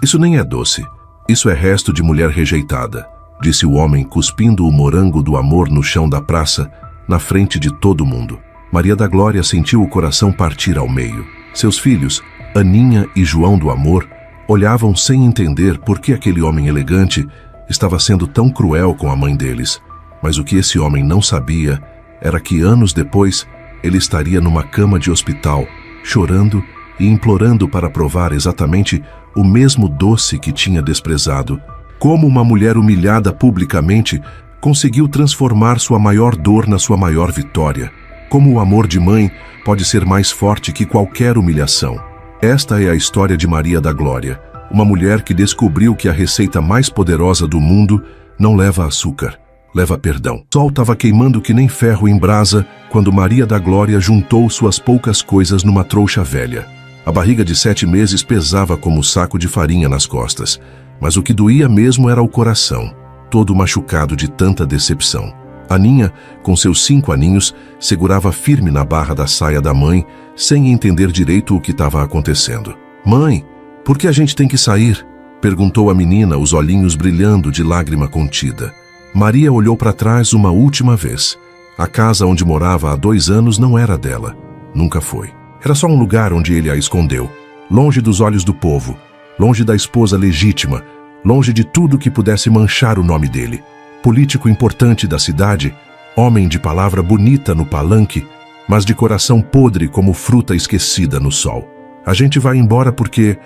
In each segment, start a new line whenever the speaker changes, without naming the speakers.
Isso nem é doce. Isso é resto de mulher rejeitada, disse o homem, cuspindo o morango do amor no chão da praça, na frente de todo mundo. Maria da Glória sentiu o coração partir ao meio. Seus filhos, Aninha e João do Amor, olhavam sem entender por que aquele homem elegante estava sendo tão cruel com a mãe deles. Mas o que esse homem não sabia era que anos depois ele estaria numa cama de hospital, chorando e implorando para provar exatamente o mesmo doce que tinha desprezado. Como uma mulher humilhada publicamente conseguiu transformar sua maior dor na sua maior vitória. Como o amor de mãe pode ser mais forte que qualquer humilhação. Esta é a história de Maria da Glória, uma mulher que descobriu que a receita mais poderosa do mundo não leva açúcar, leva perdão. O sol estava queimando que nem ferro em brasa quando Maria da Glória juntou suas poucas coisas numa trouxa velha. A barriga de 7 meses pesava como um saco de farinha nas costas, mas o que doía mesmo era o coração, todo machucado de tanta decepção. Aninha, com seus 5 aninhos, segurava firme na barra da saia da mãe, sem entender direito o que estava acontecendo. "Mãe, por que a gente tem que sair?" perguntou a menina, os olhinhos brilhando de lágrima contida. Maria olhou para trás uma última vez. A casa onde morava há 2 anos não era dela. Nunca foi. Era só um lugar onde ele a escondeu, longe dos olhos do povo, longe da esposa legítima, longe de tudo que pudesse manchar o nome dele. Político importante da cidade, homem de palavra bonita no palanque, mas de coração podre como fruta esquecida no sol. A gente vai embora porque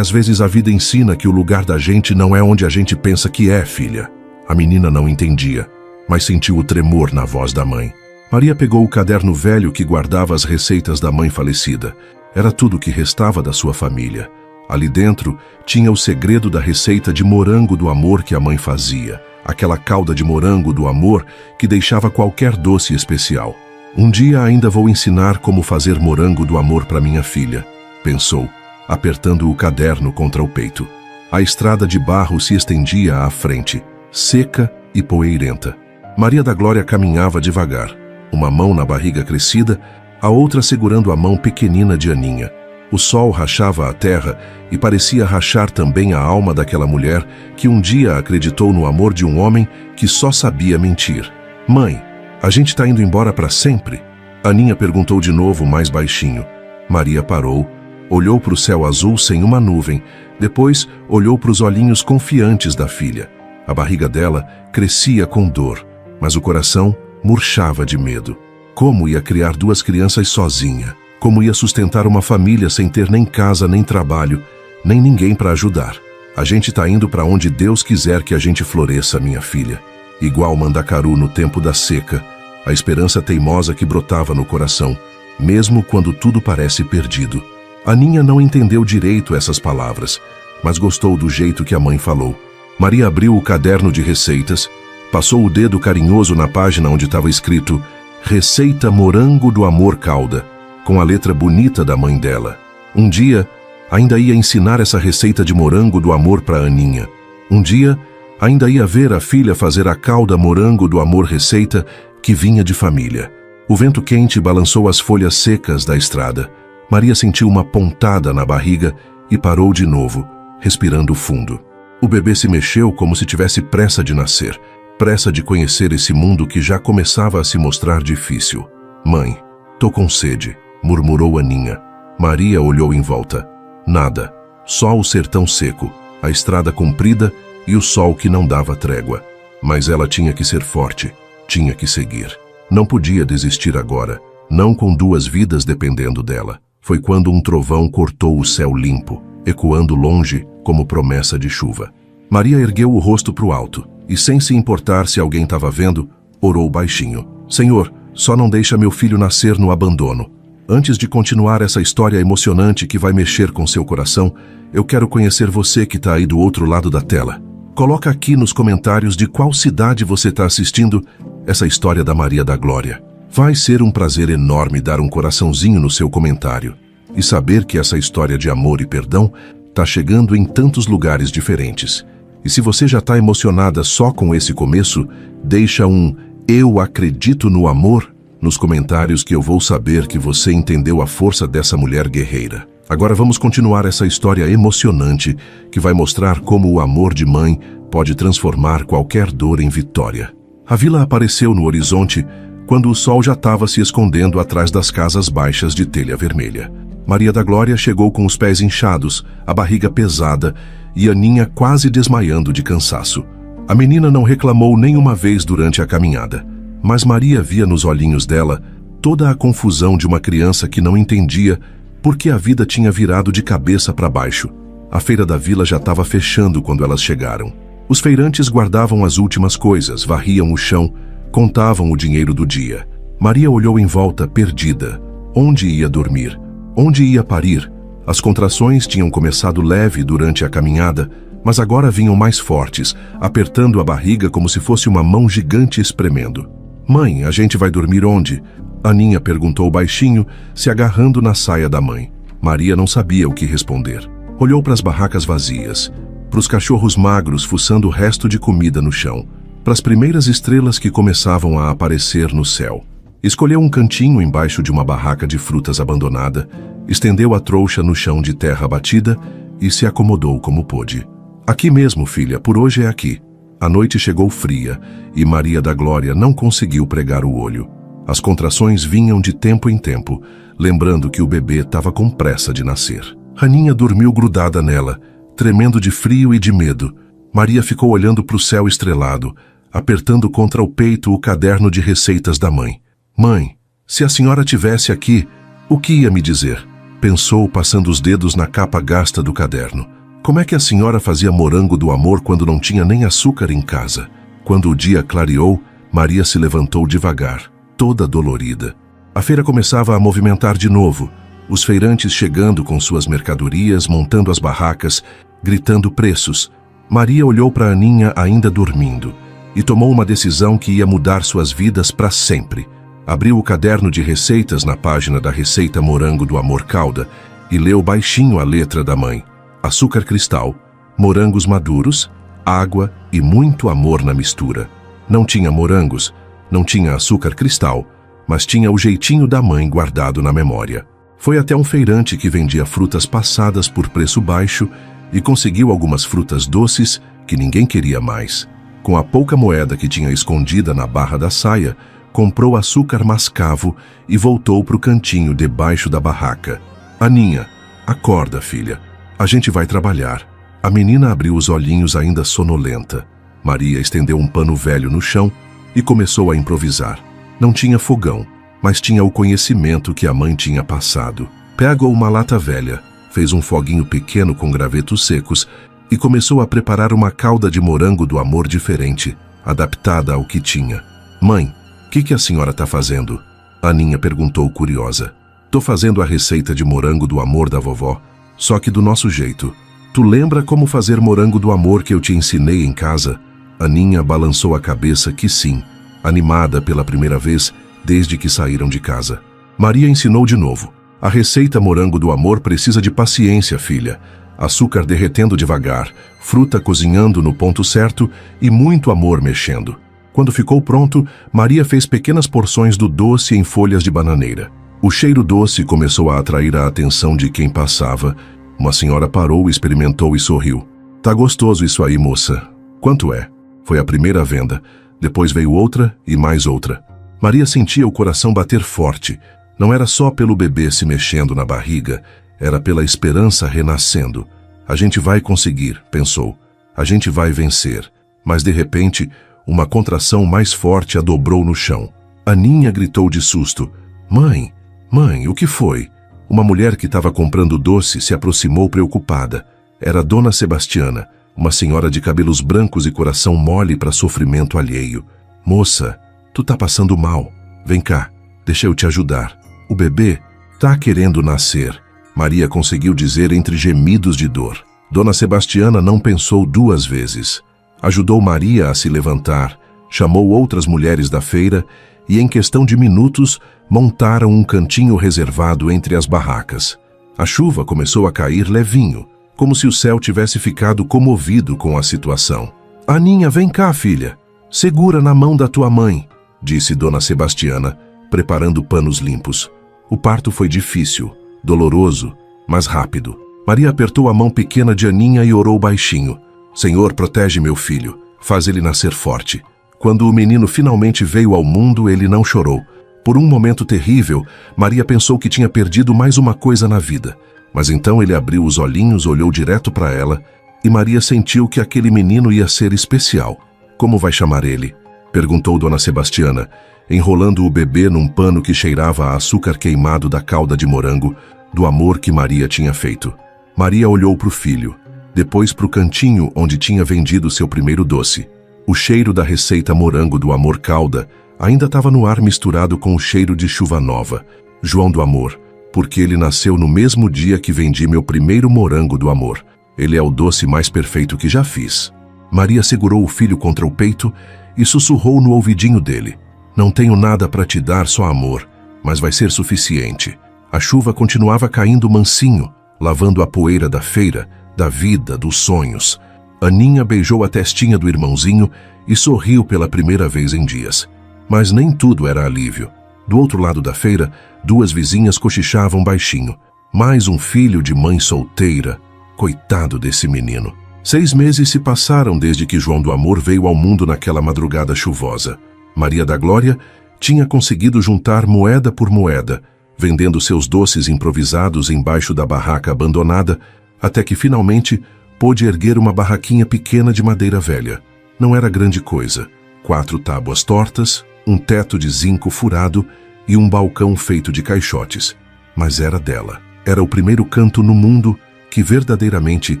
às vezes a vida ensina que o lugar da gente não é onde a gente pensa que é, filha. A menina não entendia, mas sentiu o tremor na voz da mãe. Maria pegou o caderno velho que guardava as receitas da mãe falecida. Era tudo o que restava da sua família. Ali dentro tinha o segredo da receita de morango do amor que a mãe fazia. Aquela calda de morango do amor que deixava qualquer doce especial. "Um dia ainda vou ensinar como fazer morango do amor para minha filha", pensou, apertando o caderno contra o peito. A estrada de barro se estendia à frente, seca e poeirenta. Maria da Glória caminhava devagar, uma mão na barriga crescida, a outra segurando a mão pequenina de Aninha. O sol rachava a terra e parecia rachar também a alma daquela mulher que um dia acreditou no amor de um homem que só sabia mentir. "Mãe, a gente está indo embora para sempre?" Aninha perguntou de novo mais baixinho. Maria parou, olhou para o céu azul sem uma nuvem, depois olhou para os olhinhos confiantes da filha. A barriga dela crescia com dor, mas o coração murchava de medo. Como ia criar 2 crianças sozinha? Como ia sustentar uma família sem ter nem casa, nem trabalho, nem ninguém para ajudar? "A gente está indo para onde Deus quiser que a gente floresça, minha filha." Igual mandacaru no tempo da seca, a esperança teimosa que brotava no coração, mesmo quando tudo parece perdido. Aninha não entendeu direito essas palavras, mas gostou do jeito que a mãe falou. Maria abriu o caderno de receitas, passou o dedo carinhoso na página onde estava escrito "Receita Morango do Amor Calda", com a letra bonita da mãe dela. Um dia, ainda ia ensinar essa receita de morango do amor para Aninha. Um dia, ainda ia ver a filha fazer a calda morango do amor receita que vinha de família. O vento quente balançou as folhas secas da estrada. Maria sentiu uma pontada na barriga e parou de novo, respirando fundo. O bebê se mexeu como se tivesse pressa de nascer, pressa de conhecer esse mundo que já começava a se mostrar difícil. "Mãe, tô com sede", murmurou Aninha. Maria olhou em volta. Nada, só o sertão seco, a estrada comprida e o sol que não dava trégua. Mas ela tinha que ser forte, tinha que seguir. Não podia desistir agora, não com 2 vidas dependendo dela. Foi quando um trovão cortou o céu limpo, ecoando longe como promessa de chuva. Maria ergueu o rosto para o alto e, sem se importar se alguém estava vendo, orou baixinho. "Senhor, só não deixa meu filho nascer no abandono. Antes de continuar essa história emocionante que vai mexer com seu coração, eu quero conhecer você que está aí do outro lado da tela. Coloca aqui nos comentários de qual cidade você está assistindo essa história da Maria da Glória. Vai ser um prazer enorme dar um coraçãozinho no seu comentário e saber que essa história de amor e perdão está chegando em tantos lugares diferentes. E se você já está emocionada só com esse começo, deixa um "Eu acredito no amor" nos comentários que eu vou saber que você entendeu a força dessa mulher guerreira. Agora vamos continuar essa história emocionante que vai mostrar como o amor de mãe pode transformar qualquer dor em vitória. A vila apareceu no horizonte quando o sol já estava se escondendo atrás das casas baixas de telha vermelha. Maria da Glória chegou com os pés inchados, a barriga pesada e Aninha quase desmaiando de cansaço. A menina não reclamou nenhuma vez durante a caminhada, mas Maria via nos olhinhos dela toda a confusão de uma criança que não entendia por que a vida tinha virado de cabeça para baixo. A feira da vila já estava fechando quando elas chegaram. Os feirantes guardavam as últimas coisas, varriam o chão, contavam o dinheiro do dia. Maria olhou em volta, perdida. Onde ia dormir? Onde ia parir? As contrações tinham começado leve durante a caminhada, mas agora vinham mais fortes, apertando a barriga como se fosse uma mão gigante espremendo. Mãe, a gente vai dormir onde? Aninha perguntou baixinho, se agarrando na saia da mãe. Maria não sabia o que responder. Olhou para as barracas vazias, para os cachorros magros fuçando o resto de comida no chão, para as primeiras estrelas que começavam a aparecer no céu. Escolheu um cantinho embaixo de uma barraca de frutas abandonada, estendeu a trouxa no chão de terra batida e se acomodou como pôde. Aqui mesmo, filha, por hoje é aqui. A noite chegou fria e Maria da Glória não conseguiu pregar o olho. As contrações vinham de tempo em tempo, lembrando que o bebê estava com pressa de nascer. Aninha dormiu grudada nela, tremendo de frio e de medo. Maria ficou olhando para o céu estrelado, apertando contra o peito o caderno de receitas da mãe. Mãe, se a senhora tivesse aqui, o que ia me dizer? Pensou, passando os dedos na capa gasta do caderno. Como é que a senhora fazia morango do amor quando não tinha nem açúcar em casa? Quando o dia clareou, Maria se levantou devagar, toda dolorida. A feira começava a movimentar de novo, os feirantes chegando com suas mercadorias, montando as barracas, gritando preços. Maria olhou para Aninha ainda dormindo e tomou uma decisão que ia mudar suas vidas para sempre. Abriu o caderno de receitas na página da receita morango do amor calda e leu baixinho a letra da mãe. Açúcar cristal, morangos maduros, água e muito amor na mistura. Não tinha morangos, não tinha açúcar cristal, mas tinha o jeitinho da mãe guardado na memória. Foi até um feirante que vendia frutas passadas por preço baixo e conseguiu algumas frutas doces que ninguém queria mais. Com a pouca moeda que tinha escondida na barra da saia, comprou açúcar mascavo e voltou para o cantinho debaixo da barraca. Aninha, acorda, filha. A gente vai trabalhar. A menina abriu os olhinhos ainda sonolenta. Maria estendeu um pano velho no chão e começou a improvisar. Não tinha fogão, mas tinha o conhecimento que a mãe tinha passado. Pegou uma lata velha, fez um foguinho pequeno com gravetos secos e começou a preparar uma calda de morango do amor diferente, adaptada ao que tinha. Mãe, o que a senhora está fazendo? Aninha perguntou curiosa. Tô fazendo a receita de morango do amor da vovó, só que do nosso jeito. Tu lembra como fazer morango do amor que eu te ensinei em casa? Aninha balançou a cabeça que sim, animada pela primeira vez desde que saíram de casa. Maria ensinou de novo. A receita morango do amor precisa de paciência, filha. Açúcar derretendo devagar, fruta cozinhando no ponto certo e muito amor mexendo. Quando ficou pronto, Maria fez pequenas porções do doce em folhas de bananeira. O cheiro doce começou a atrair a atenção de quem passava. Uma senhora parou, experimentou e sorriu. Tá gostoso isso aí, moça. Quanto é? Foi a primeira venda. Depois veio outra e mais outra. Maria sentia o coração bater forte. Não era só pelo bebê se mexendo na barriga, era pela esperança renascendo. A gente vai conseguir, pensou. A gente vai vencer. Mas de repente, uma contração mais forte a dobrou no chão. Aninha gritou de susto. Mãe, mãe, o que foi? Uma mulher que estava comprando doce se aproximou preocupada. Era Dona Sebastiana, uma senhora de cabelos brancos e coração mole para sofrimento alheio. Moça, tu tá passando mal. Vem cá, deixa eu te ajudar. O bebê tá querendo nascer. Maria conseguiu dizer entre gemidos de dor. Dona Sebastiana não pensou duas vezes. Ajudou Maria a se levantar, chamou outras mulheres da feira e, em questão de minutos, montaram um cantinho reservado entre as barracas. A chuva começou a cair levinho, como se o céu tivesse ficado comovido com a situação. Aninha, vem cá, filha. Segura na mão da tua mãe, disse Dona Sebastiana, preparando panos limpos. O parto foi difícil, doloroso mas rápido. Maria apertou a mão pequena de Aninha e orou baixinho. Senhor, protege meu filho, faz ele nascer forte. Quando o menino finalmente veio ao mundo, ele não chorou. Por um momento terrível, Maria pensou que tinha perdido mais uma coisa na vida. Mas então ele abriu os olhinhos, olhou direto para ela, e Maria sentiu que aquele menino ia ser especial. Como vai chamar ele? Perguntou Dona Sebastiana, enrolando o bebê num pano que cheirava a açúcar queimado da calda de morango, do amor que Maria tinha feito. Maria olhou para o filho, depois para o cantinho onde tinha vendido seu primeiro doce. O cheiro da receita morango do amor calda ainda estava no ar misturado com o cheiro de chuva nova. João do amor, porque ele nasceu no mesmo dia que vendi meu primeiro morango do amor. Ele é o doce mais perfeito que já fiz. Maria segurou o filho contra o peito e sussurrou no ouvidinho dele. Não tenho nada para te dar, só amor, mas vai ser suficiente. A chuva continuava caindo mansinho, lavando a poeira da feira, da vida, dos sonhos. Aninha beijou a testinha do irmãozinho e sorriu pela primeira vez em dias. Mas nem tudo era alívio. Do outro lado da feira, duas vizinhas cochichavam baixinho. Mais um filho de mãe solteira. Coitado desse menino. 6 meses se passaram desde que João do Amor veio ao mundo naquela madrugada chuvosa. Maria da Glória tinha conseguido juntar moeda por moeda, vendendo seus doces improvisados embaixo da barraca abandonada, até que finalmente pôde erguer uma barraquinha pequena de madeira velha. Não era grande coisa. 4 tábuas tortas, um teto de zinco furado e um balcão feito de caixotes. Mas era dela. Era o primeiro canto no mundo que verdadeiramente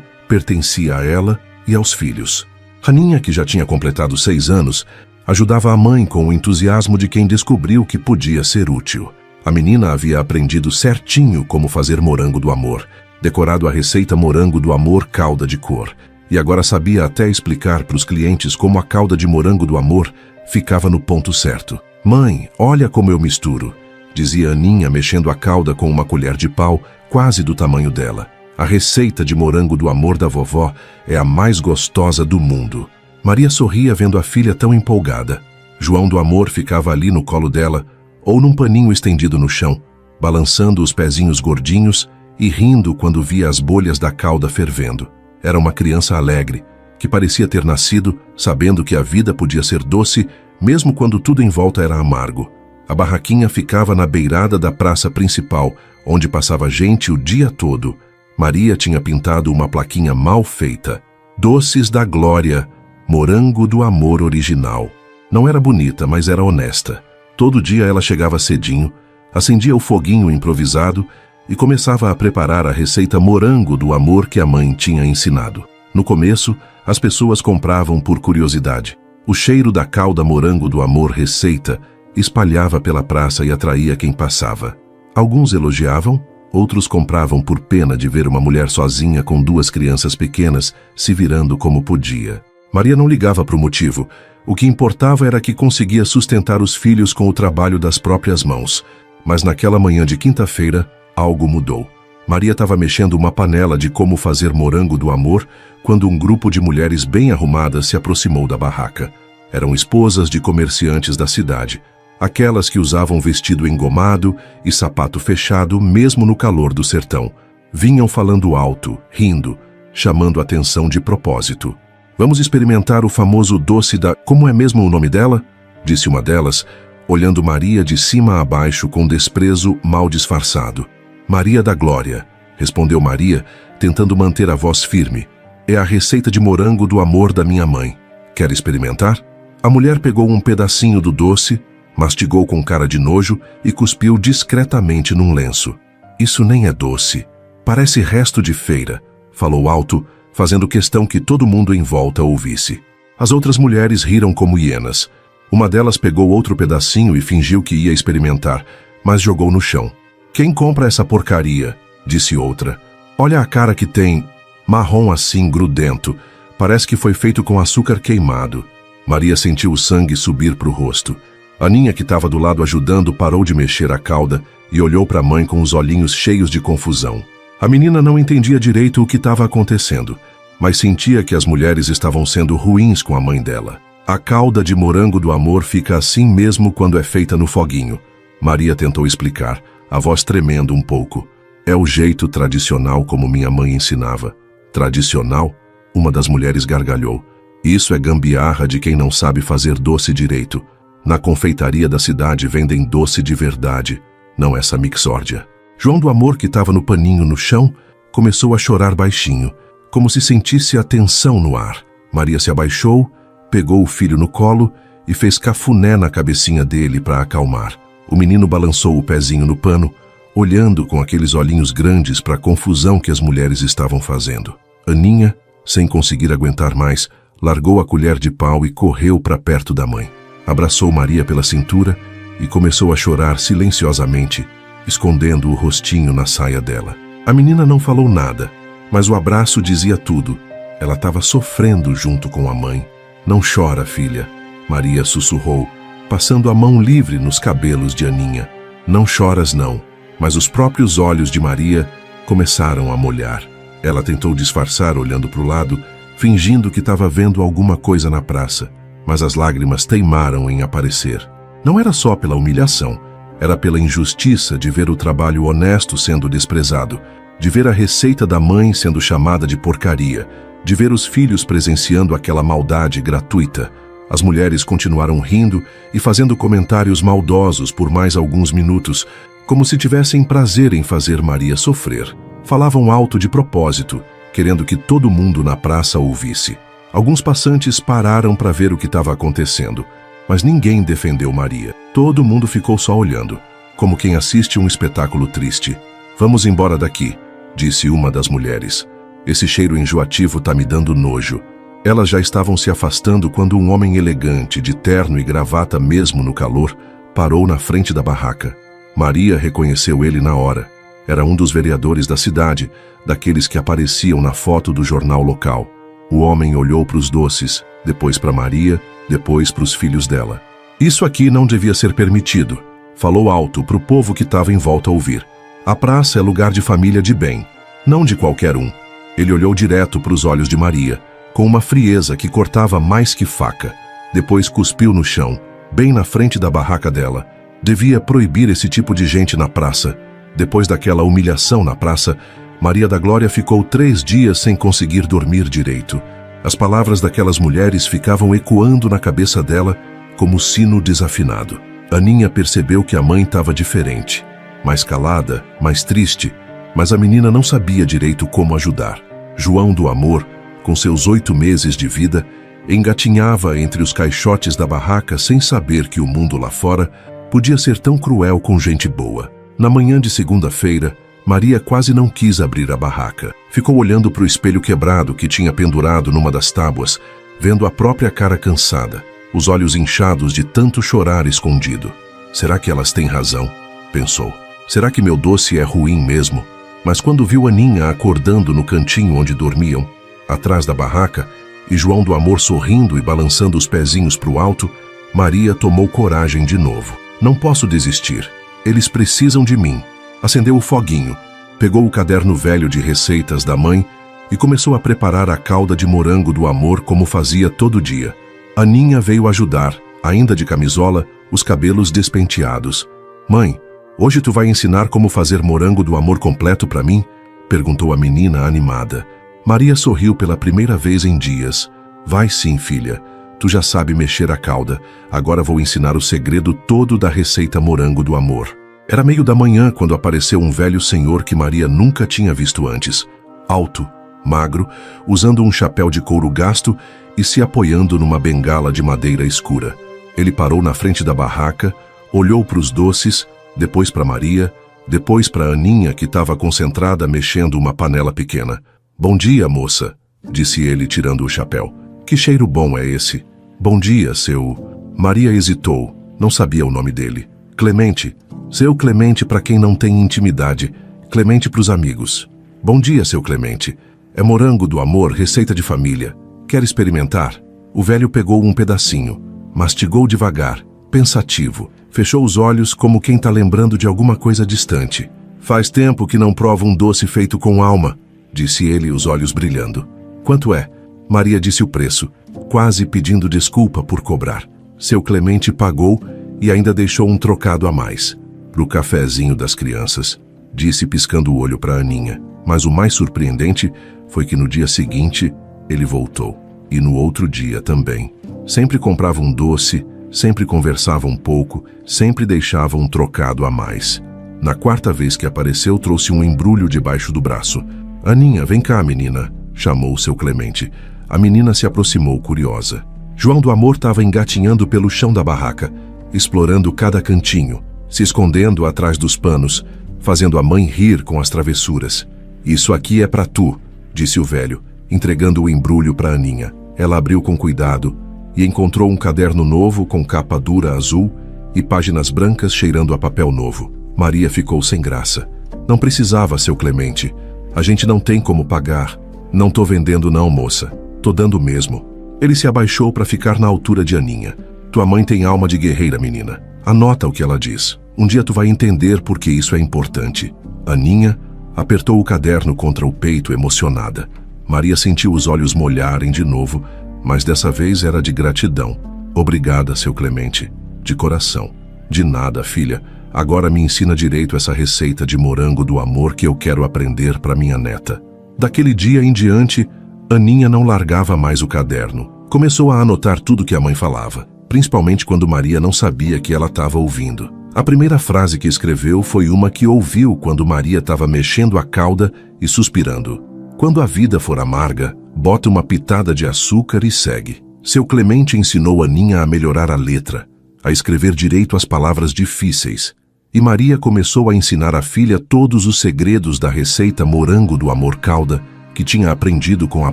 pertencia a ela e aos filhos. Aninha, que já tinha completado 6 anos, ajudava a mãe com o entusiasmo de quem descobriu que podia ser útil. A menina havia aprendido certinho como fazer morango do amor, decorado a receita morango do amor calda de cor, e agora sabia até explicar para os clientes como a calda de morango do amor ficava no ponto certo. Mãe, olha como eu misturo, dizia Aninha mexendo a calda com uma colher de pau quase do tamanho dela. A receita de morango do amor da vovó é a mais gostosa do mundo. Maria sorria vendo a filha tão empolgada. João do Amor ficava ali no colo dela, ou num paninho estendido no chão, balançando os pezinhos gordinhos e rindo quando via as bolhas da calda fervendo. Era uma criança alegre, que parecia ter nascido sabendo que a vida podia ser doce, mesmo quando tudo em volta era amargo. A barraquinha ficava na beirada da praça principal, onde passava gente o dia todo. Maria tinha pintado uma plaquinha mal feita. Doces da Glória, morango do amor original. Não era bonita, mas era honesta. Todo dia ela chegava cedinho, acendia o foguinho improvisado e começava a preparar a receita morango do amor que a mãe tinha ensinado. No começo, as pessoas compravam por curiosidade. O cheiro da calda morango do amor receita espalhava pela praça e atraía quem passava. Alguns elogiavam, outros compravam por pena de ver uma mulher sozinha com 2 crianças pequenas se virando como podia. Maria não ligava para o motivo. O que importava era que conseguia sustentar os filhos com o trabalho das próprias mãos. Mas naquela manhã de quinta-feira, algo mudou. Maria estava mexendo uma panela de como fazer morango do amor quando um grupo de mulheres bem arrumadas se aproximou da barraca. Eram esposas de comerciantes da cidade, aquelas que usavam vestido engomado e sapato fechado mesmo no calor do sertão. Vinham falando alto, rindo, chamando a atenção de propósito. Vamos experimentar o famoso doce da... Como é mesmo o nome dela? Disse uma delas, olhando Maria de cima a baixo com desprezo mal disfarçado. Maria da Glória, respondeu Maria, tentando manter a voz firme. É a receita de morango do amor da minha mãe. Quer experimentar? A mulher pegou um pedacinho do doce, mastigou com cara de nojo e cuspiu discretamente num lenço. Isso nem é doce. Parece resto de feira, falou alto, fazendo questão que todo mundo em volta ouvisse. As outras mulheres riram como hienas. Uma delas pegou outro pedacinho e fingiu que ia experimentar, mas jogou no chão. Quem compra essa porcaria? Disse outra. Olha a cara que tem, marrom assim, grudento. Parece que foi feito com açúcar queimado. Maria sentiu o sangue subir para o rosto. Aninha, que estava do lado ajudando, parou de mexer a calda e olhou para a mãe com os olhinhos cheios de confusão. A menina não entendia direito o que estava acontecendo, mas sentia que as mulheres estavam sendo ruins com a mãe dela. A calda de morango do amor fica assim mesmo quando é feita no foguinho. Maria tentou explicar, a voz tremendo um pouco. É o jeito tradicional como minha mãe ensinava. Tradicional? Uma das mulheres gargalhou. Isso é gambiarra de quem não sabe fazer doce direito. Na confeitaria da cidade vendem doce de verdade, não essa mixórdia. João do Amor, que estava no paninho no chão, começou a chorar baixinho, como se sentisse a tensão no ar. Maria se abaixou, pegou o filho no colo e fez cafuné na cabecinha dele para acalmar. O menino balançou o pezinho no pano, olhando com aqueles olhinhos grandes para a confusão que as mulheres estavam fazendo. Aninha, sem conseguir aguentar mais, largou a colher de pau e correu para perto da mãe. Abraçou Maria pela cintura e começou a chorar silenciosamente, escondendo o rostinho na saia dela. A menina não falou nada, mas o abraço dizia tudo. Ela estava sofrendo junto com a mãe. Não chora, filha, Maria sussurrou, passando a mão livre nos cabelos de Aninha. Não choras não, mas os próprios olhos de Maria começaram a molhar. Ela tentou disfarçar olhando para o lado, fingindo que estava vendo alguma coisa na praça, mas as lágrimas teimaram em aparecer. Não era só pela humilhação, era pela injustiça de ver o trabalho honesto sendo desprezado, de ver a receita da mãe sendo chamada de porcaria, de ver os filhos presenciando aquela maldade gratuita. As mulheres continuaram rindo e fazendo comentários maldosos por mais alguns minutos, como se tivessem prazer em fazer Maria sofrer. Falavam alto de propósito, querendo que todo mundo na praça ouvisse. Alguns passantes pararam para ver o que estava acontecendo, mas ninguém defendeu Maria. Todo mundo ficou só olhando, como quem assiste um espetáculo triste. Vamos embora daqui, disse uma das mulheres. Esse cheiro enjoativo tá me dando nojo. Elas já estavam se afastando quando um homem elegante, de terno e gravata mesmo no calor, parou na frente da barraca. Maria reconheceu ele na hora. Era um dos vereadores da cidade, daqueles que apareciam na foto do jornal local. O homem olhou para os doces, depois para Maria, depois para os filhos dela. Isso aqui não devia ser permitido. Falou alto para o povo que estava em volta a ouvir. A praça é lugar de família de bem, não de qualquer um. Ele olhou direto para os olhos de Maria, com uma frieza que cortava mais que faca. Depois cuspiu no chão, bem na frente da barraca dela. Devia proibir esse tipo de gente na praça. Depois daquela humilhação na praça, Maria da Glória ficou 3 dias sem conseguir dormir direito. As palavras daquelas mulheres ficavam ecoando na cabeça dela como sino desafinado. Aninha percebeu que a mãe estava diferente, mais calada, mais triste, mas a menina não sabia direito como ajudar. João do Amor, com seus 8 meses de vida, engatinhava entre os caixotes da barraca sem saber que o mundo lá fora podia ser tão cruel com gente boa. Na manhã de segunda-feira, Maria quase não quis abrir a barraca. Ficou olhando para o espelho quebrado que tinha pendurado numa das tábuas, vendo a própria cara cansada, os olhos inchados de tanto chorar escondido. Será que elas têm razão? Pensou. Será que meu doce é ruim mesmo? Mas quando viu Aninha acordando no cantinho onde dormiam, atrás da barraca, e João do Amor sorrindo e balançando os pezinhos para o alto, Maria tomou coragem de novo. Não posso desistir. Eles precisam de mim. Acendeu o foguinho, pegou o caderno velho de receitas da mãe e começou a preparar a calda de morango do amor como fazia todo dia. Aninha veio ajudar, ainda de camisola, os cabelos despenteados. Mãe, hoje tu vai ensinar como fazer morango do amor completo para mim? Perguntou a menina animada. Maria sorriu pela primeira vez em dias. Vai sim, filha. Tu já sabe mexer a calda. Agora vou ensinar o segredo todo da receita morango do amor. Era meio da manhã quando apareceu um velho senhor que Maria nunca tinha visto antes. Alto, magro, usando um chapéu de couro gasto e se apoiando numa bengala de madeira escura. Ele parou na frente da barraca, olhou para os doces, depois para Maria, depois para Aninha, que estava concentrada mexendo uma panela pequena. Bom dia, moça, disse ele tirando o chapéu. Que cheiro bom é esse? Bom dia, seu... Maria hesitou, não sabia o nome dele. Clemente. Seu Clemente para quem não tem intimidade. Clemente para os amigos. Bom dia, seu Clemente. É morango do amor, receita de família. Quer experimentar? O velho pegou um pedacinho, mastigou devagar, pensativo. Fechou os olhos como quem está lembrando de alguma coisa distante. Faz tempo que não prova um doce feito com alma, disse ele, os olhos brilhando. Quanto é? Maria disse o preço, quase pedindo desculpa por cobrar. Seu Clemente pagou e ainda deixou um trocado a mais, pro cafezinho das crianças. disse piscando o olho para Aninha. Mas o mais surpreendente foi que no dia seguinte ele voltou. E no outro dia também. Sempre comprava um doce, sempre conversava um pouco, sempre deixava um trocado a mais. Na quarta vez que apareceu, trouxe um embrulho debaixo do braço. Aninha, vem cá, menina, chamou seu Clemente. A menina se aproximou curiosa. João do Amor estava engatinhando pelo chão da barraca, explorando cada cantinho, se escondendo atrás dos panos, fazendo a mãe rir com as travessuras. Isso aqui é para tu, disse o velho, entregando o embrulho para Aninha. Ela abriu com cuidado e encontrou um caderno novo com capa dura azul e páginas brancas cheirando a papel novo. Maria ficou sem graça. Não precisava, seu Clemente. A gente não tem como pagar. Não tô vendendo não, moça. Tô dando mesmo. Ele se abaixou para ficar na altura de Aninha. Tua mãe tem alma de guerreira, menina. Anota o que ela diz. Um dia tu vai entender por que isso é importante. Aninha apertou o caderno contra o peito, emocionada. Maria sentiu os olhos molharem de novo, mas dessa vez era de gratidão. Obrigada, seu Clemente. De coração. De nada, filha. Agora me ensina direito essa receita de morango do amor que eu quero aprender para minha neta. Daquele dia em diante, Aninha não largava mais o caderno. Começou a anotar tudo que a mãe falava, principalmente quando Maria não sabia que ela estava ouvindo. A primeira frase que escreveu foi uma que ouviu quando Maria estava mexendo a cauda e suspirando. Quando a vida for amarga, bota uma pitada de açúcar e segue. Seu Clemente ensinou Aninha a melhorar a letra, a escrever direito as palavras difíceis. E Maria começou a ensinar à filha todos os segredos da receita morango do amor calda que tinha aprendido com a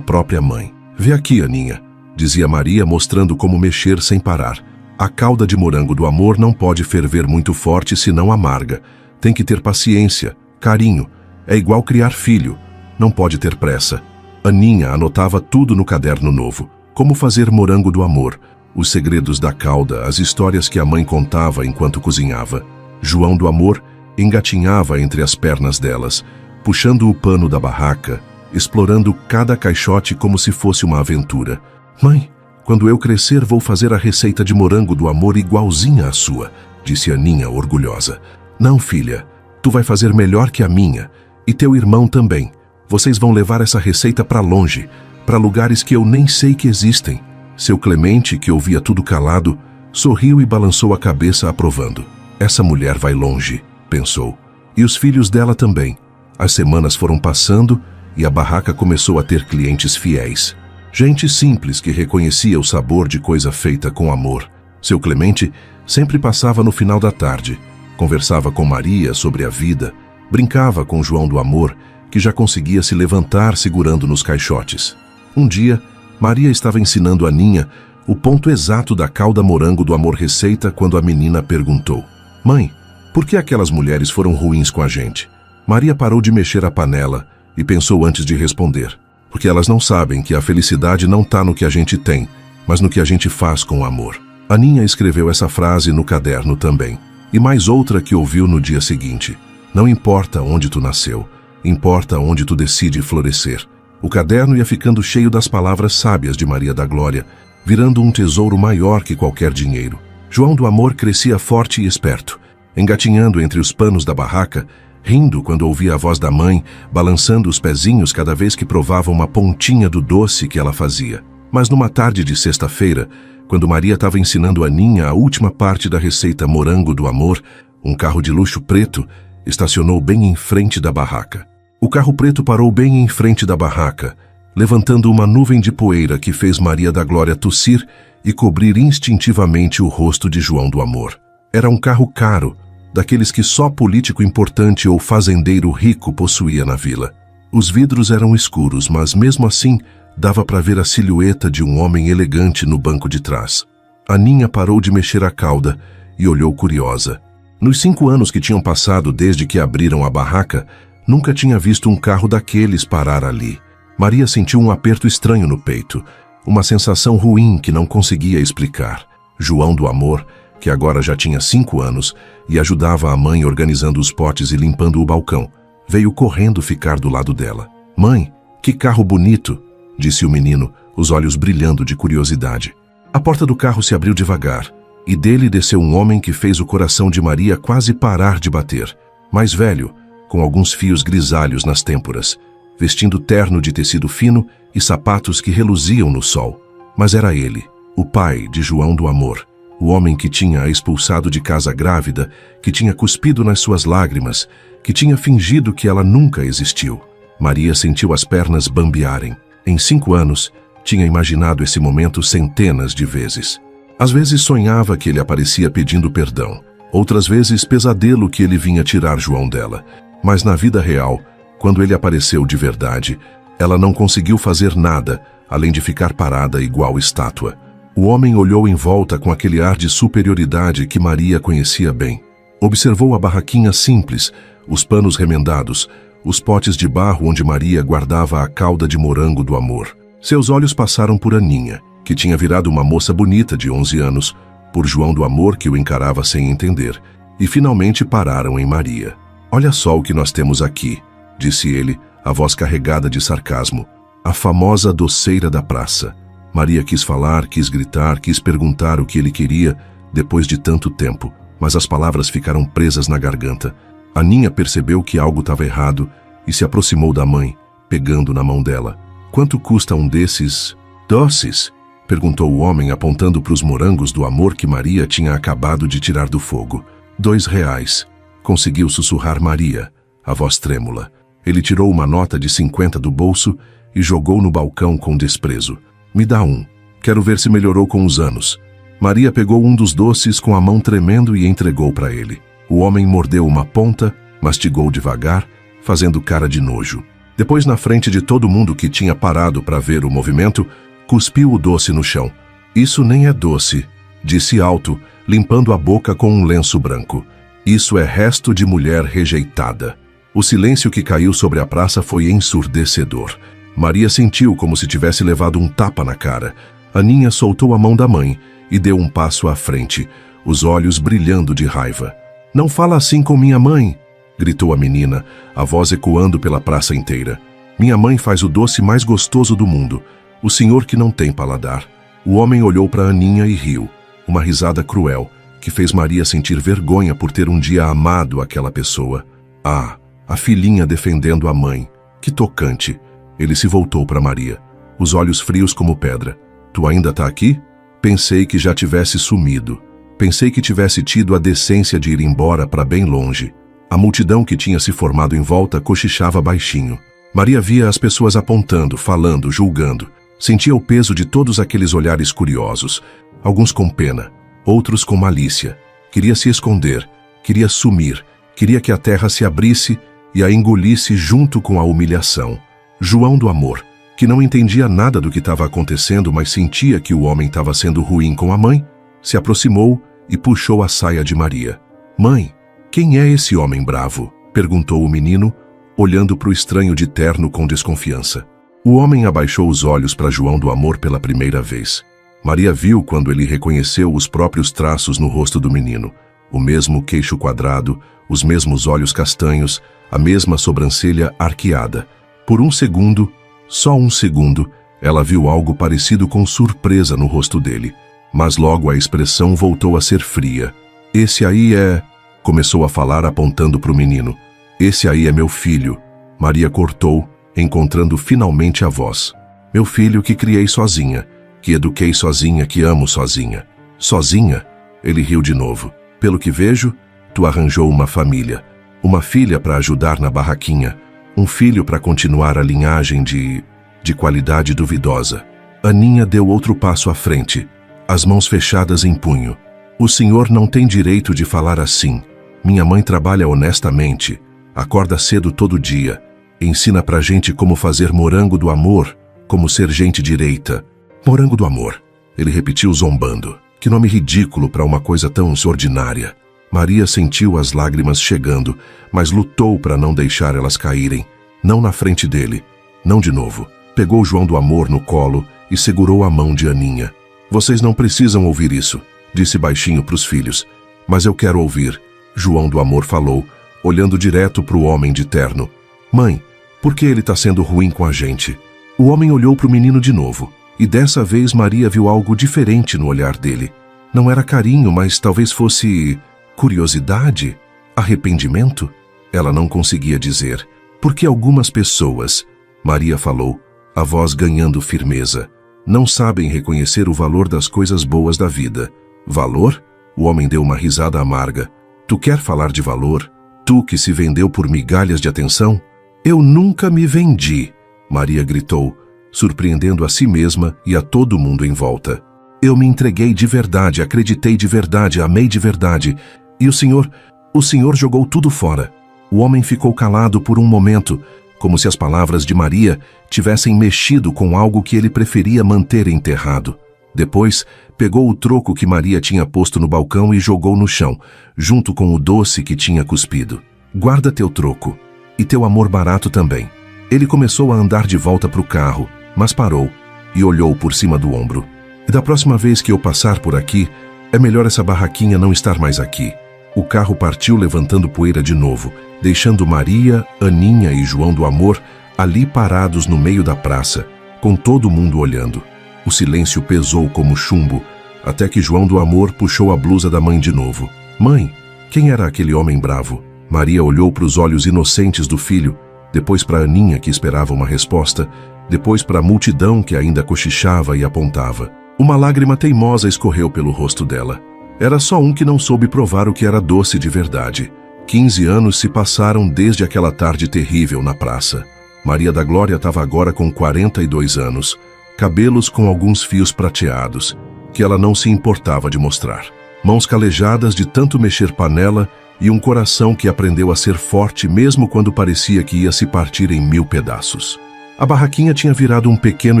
própria mãe. Vê aqui, Aninha, dizia Maria mostrando como mexer sem parar. A calda de morango do amor não pode ferver muito forte senão amarga. Tem que ter paciência, carinho. É igual criar filho. Não pode ter pressa. Aninha anotava tudo no caderno novo. Como fazer morango do amor, os segredos da calda, as histórias que a mãe contava enquanto cozinhava. João do Amor engatinhava entre as pernas delas, puxando o pano da barraca, explorando cada caixote como se fosse uma aventura. Mãe, quando eu crescer vou fazer a receita de morango do amor igualzinha à sua, disse Aninha orgulhosa. Não, filha, tu vai fazer melhor que a minha, e teu irmão também. Vocês vão levar essa receita para longe, para lugares que eu nem sei que existem. Seu Clemente, que ouvia tudo calado, sorriu e balançou a cabeça aprovando. Essa mulher vai longe, pensou. E os filhos dela também. As semanas foram passando e a barraca começou a ter clientes fiéis. Gente simples que reconhecia o sabor de coisa feita com amor. Seu Clemente sempre passava no final da tarde, conversava com Maria sobre a vida, brincava com João do Amor, que já conseguia se levantar segurando nos caixotes. Um dia, Maria estava ensinando a Aninha o ponto exato da calda morango do amor receita quando a menina perguntou: Mãe, por que aquelas mulheres foram ruins com a gente? Maria parou de mexer a panela e pensou antes de responder. Porque elas não sabem que a felicidade não está no que a gente tem, mas no que a gente faz com o amor. Aninha escreveu essa frase no caderno também. E mais outra que ouviu no dia seguinte. Não importa onde tu nasceu, importa onde tu decide florescer. O caderno ia ficando cheio das palavras sábias de Maria da Glória, virando um tesouro maior que qualquer dinheiro. João do Amor crescia forte e esperto, engatinhando entre os panos da barraca, rindo quando ouvia a voz da mãe, balançando os pezinhos cada vez que provava uma pontinha do doce que ela fazia. Mas numa tarde de sexta-feira, quando Maria estava ensinando a Aninha a última parte da receita morango do amor, um carro de luxo preto estacionou bem em frente da barraca. O carro preto parou bem em frente da barraca, levantando uma nuvem de poeira que fez Maria da Glória tossir e cobrir instintivamente o rosto de João do Amor. Era um carro caro, daqueles que só político importante ou fazendeiro rico possuía na vila. Os vidros eram escuros, mas mesmo assim dava para ver a silhueta de um homem elegante no banco de trás. Aninha parou de mexer a cauda e olhou curiosa. Nos 5 anos que tinham passado desde que abriram a barraca, nunca tinha visto um carro daqueles parar ali. Maria sentiu um aperto estranho no peito, uma sensação ruim que não conseguia explicar. João do Amor, que agora já tinha 5 anos e ajudava a mãe organizando os potes e limpando o balcão, veio correndo ficar do lado dela. Mãe, que carro bonito, disse o menino, os olhos brilhando de curiosidade. A porta do carro se abriu devagar e dele desceu um homem que fez o coração de Maria quase parar de bater. Mais velho, com alguns fios grisalhos nas têmporas, vestindo terno de tecido fino e sapatos que reluziam no sol. Mas era ele, o pai de João do Amor, o homem que tinha a expulsado de casa grávida, que tinha cuspido nas suas lágrimas, que tinha fingido que ela nunca existiu. Maria sentiu as pernas bambearem. Em 5 anos, tinha imaginado esse momento centenas de vezes. Às vezes sonhava que ele aparecia pedindo perdão, outras vezes pesadelo que ele vinha tirar João dela. Mas na vida real, quando ele apareceu de verdade, ela não conseguiu fazer nada, além de ficar parada igual estátua. O homem olhou em volta com aquele ar de superioridade que Maria conhecia bem. Observou a barraquinha simples, os panos remendados, os potes de barro onde Maria guardava a calda de morango do amor. Seus olhos passaram por Aninha, que tinha virado uma moça bonita de 11 anos, por João do Amor, que o encarava sem entender, e finalmente pararam em Maria. "Olha só o que nós temos aqui", disse ele, a voz carregada de sarcasmo. "A famosa doceira da praça." Maria quis falar, quis gritar, quis perguntar o que ele queria depois de tanto tempo, mas as palavras ficaram presas na garganta. Aninha percebeu que algo estava errado e se aproximou da mãe, pegando na mão dela. "Quanto custa um desses doces?" perguntou o homem, apontando para os morangos do amor que Maria tinha acabado de tirar do fogo. "R$2, conseguiu sussurrar Maria, a voz trêmula. Ele tirou uma nota de 50 do bolso e jogou no balcão com desprezo. "Me dá um. Quero ver se melhorou com os anos." Maria pegou um dos doces com a mão tremendo e entregou para ele. O homem mordeu uma ponta, mastigou devagar, fazendo cara de nojo. Depois, na frente de todo mundo que tinha parado para ver o movimento, cuspiu o doce no chão. "Isso nem é doce", disse alto, limpando a boca com um lenço branco. "Isso é resto de mulher rejeitada." O silêncio que caiu sobre a praça foi ensurdecedor. Maria sentiu como se tivesse levado um tapa na cara. Aninha soltou a mão da mãe e deu um passo à frente, os olhos brilhando de raiva. "Não fala assim com minha mãe!" gritou a menina, a voz ecoando pela praça inteira. "Minha mãe faz o doce mais gostoso do mundo. O senhor que não tem paladar." O homem olhou para Aninha e riu, uma risada cruel, que fez Maria sentir vergonha por ter um dia amado aquela pessoa. Ah, a filhinha defendendo a mãe. Que tocante! Ele se voltou para Maria, os olhos frios como pedra. "Tu ainda tá aqui? Pensei que já tivesse sumido. Pensei que tivesse tido a decência de ir embora para bem longe." A multidão que tinha se formado em volta cochichava baixinho. Maria via as pessoas apontando, falando, julgando. Sentia o peso de todos aqueles olhares curiosos, alguns com pena, outros com malícia. Queria se esconder, queria sumir, queria que a terra se abrisse e a engolisse junto com a humilhação. João do Amor, que não entendia nada do que estava acontecendo, mas sentia que o homem estava sendo ruim com a mãe, se aproximou e puxou a saia de Maria. "Mãe, quem é esse homem bravo?" perguntou o menino, olhando para o estranho de terno com desconfiança. O homem abaixou os olhos para João do Amor pela primeira vez. Maria viu quando ele reconheceu os próprios traços no rosto do menino, o mesmo queixo quadrado, os mesmos olhos castanhos, a mesma sobrancelha arqueada. Por um segundo, só um segundo, ela viu algo parecido com surpresa no rosto dele. Mas logo a expressão voltou a ser fria. "Esse aí é..." começou a falar apontando para o menino. "Esse aí é meu filho." Maria cortou, encontrando finalmente a voz. "Meu filho que criei sozinha, que eduquei sozinha, que amo sozinha." "Sozinha?" Ele riu de novo. "Pelo que vejo, tu arranjou uma família. Uma filha para ajudar na barraquinha. Um filho para continuar a linhagem de qualidade duvidosa." Aninha deu outro passo à frente, as mãos fechadas em punho. "O senhor não tem direito de falar assim. Minha mãe trabalha honestamente, acorda cedo todo dia, ensina pra gente como fazer morango do amor, como ser gente direita." "Morango do amor", ele repetiu zombando. Que nome ridículo para uma coisa tão ordinária. Maria sentiu as lágrimas chegando, mas lutou para não deixar elas caírem. Não na frente dele, não de novo. Pegou João do Amor no colo e segurou a mão de Aninha. "Vocês não precisam ouvir isso", disse baixinho para os filhos. "Mas eu quero ouvir." João do Amor falou, olhando direto para o homem de terno. "Mãe, por que ele está sendo ruim com a gente?" O homem olhou para o menino de novo, e dessa vez Maria viu algo diferente no olhar dele. Não era carinho, mas talvez fosse curiosidade, arrependimento. Ela não conseguia dizer. Porque algumas pessoas, Maria falou, a voz ganhando firmeza, não sabem reconhecer o valor das coisas boas da vida. Valor? O homem deu uma risada amarga. Tu quer falar de valor? Tu que se vendeu por migalhas de atenção? Eu nunca me vendi, Maria gritou, surpreendendo a si mesma e a todo mundo em volta. Eu me entreguei de verdade, acreditei de verdade, amei de verdade. E o Senhor jogou tudo fora. O homem ficou calado por um momento, como se as palavras de Maria tivessem mexido com algo que ele preferia manter enterrado. Depois, pegou o troco que Maria tinha posto no balcão e jogou no chão, junto com o doce que tinha cuspido. Guarda teu troco. E teu amor barato também. Ele começou a andar de volta para o carro, mas parou e olhou por cima do ombro. E da próxima vez que eu passar por aqui, é melhor essa barraquinha não estar mais aqui. O carro partiu levantando poeira de novo, deixando Maria, Aninha e João do Amor ali parados no meio da praça, com todo mundo olhando. O silêncio pesou como chumbo, até que João do Amor puxou a blusa da mãe de novo. Mãe, quem era aquele homem bravo? Maria olhou para os olhos inocentes do filho, depois para Aninha, que esperava uma resposta, depois para a multidão que ainda cochichava e apontava. Uma lágrima teimosa escorreu pelo rosto dela. Era só um que não soube provar o que era doce de verdade. 15 anos se passaram desde aquela tarde terrível na praça. Maria da Glória estava agora com 42 anos, cabelos com alguns fios prateados, que ela não se importava de mostrar. Mãos calejadas de tanto mexer panela e um coração que aprendeu a ser forte mesmo quando parecia que ia se partir em 1000 pedaços. A barraquinha tinha virado um pequeno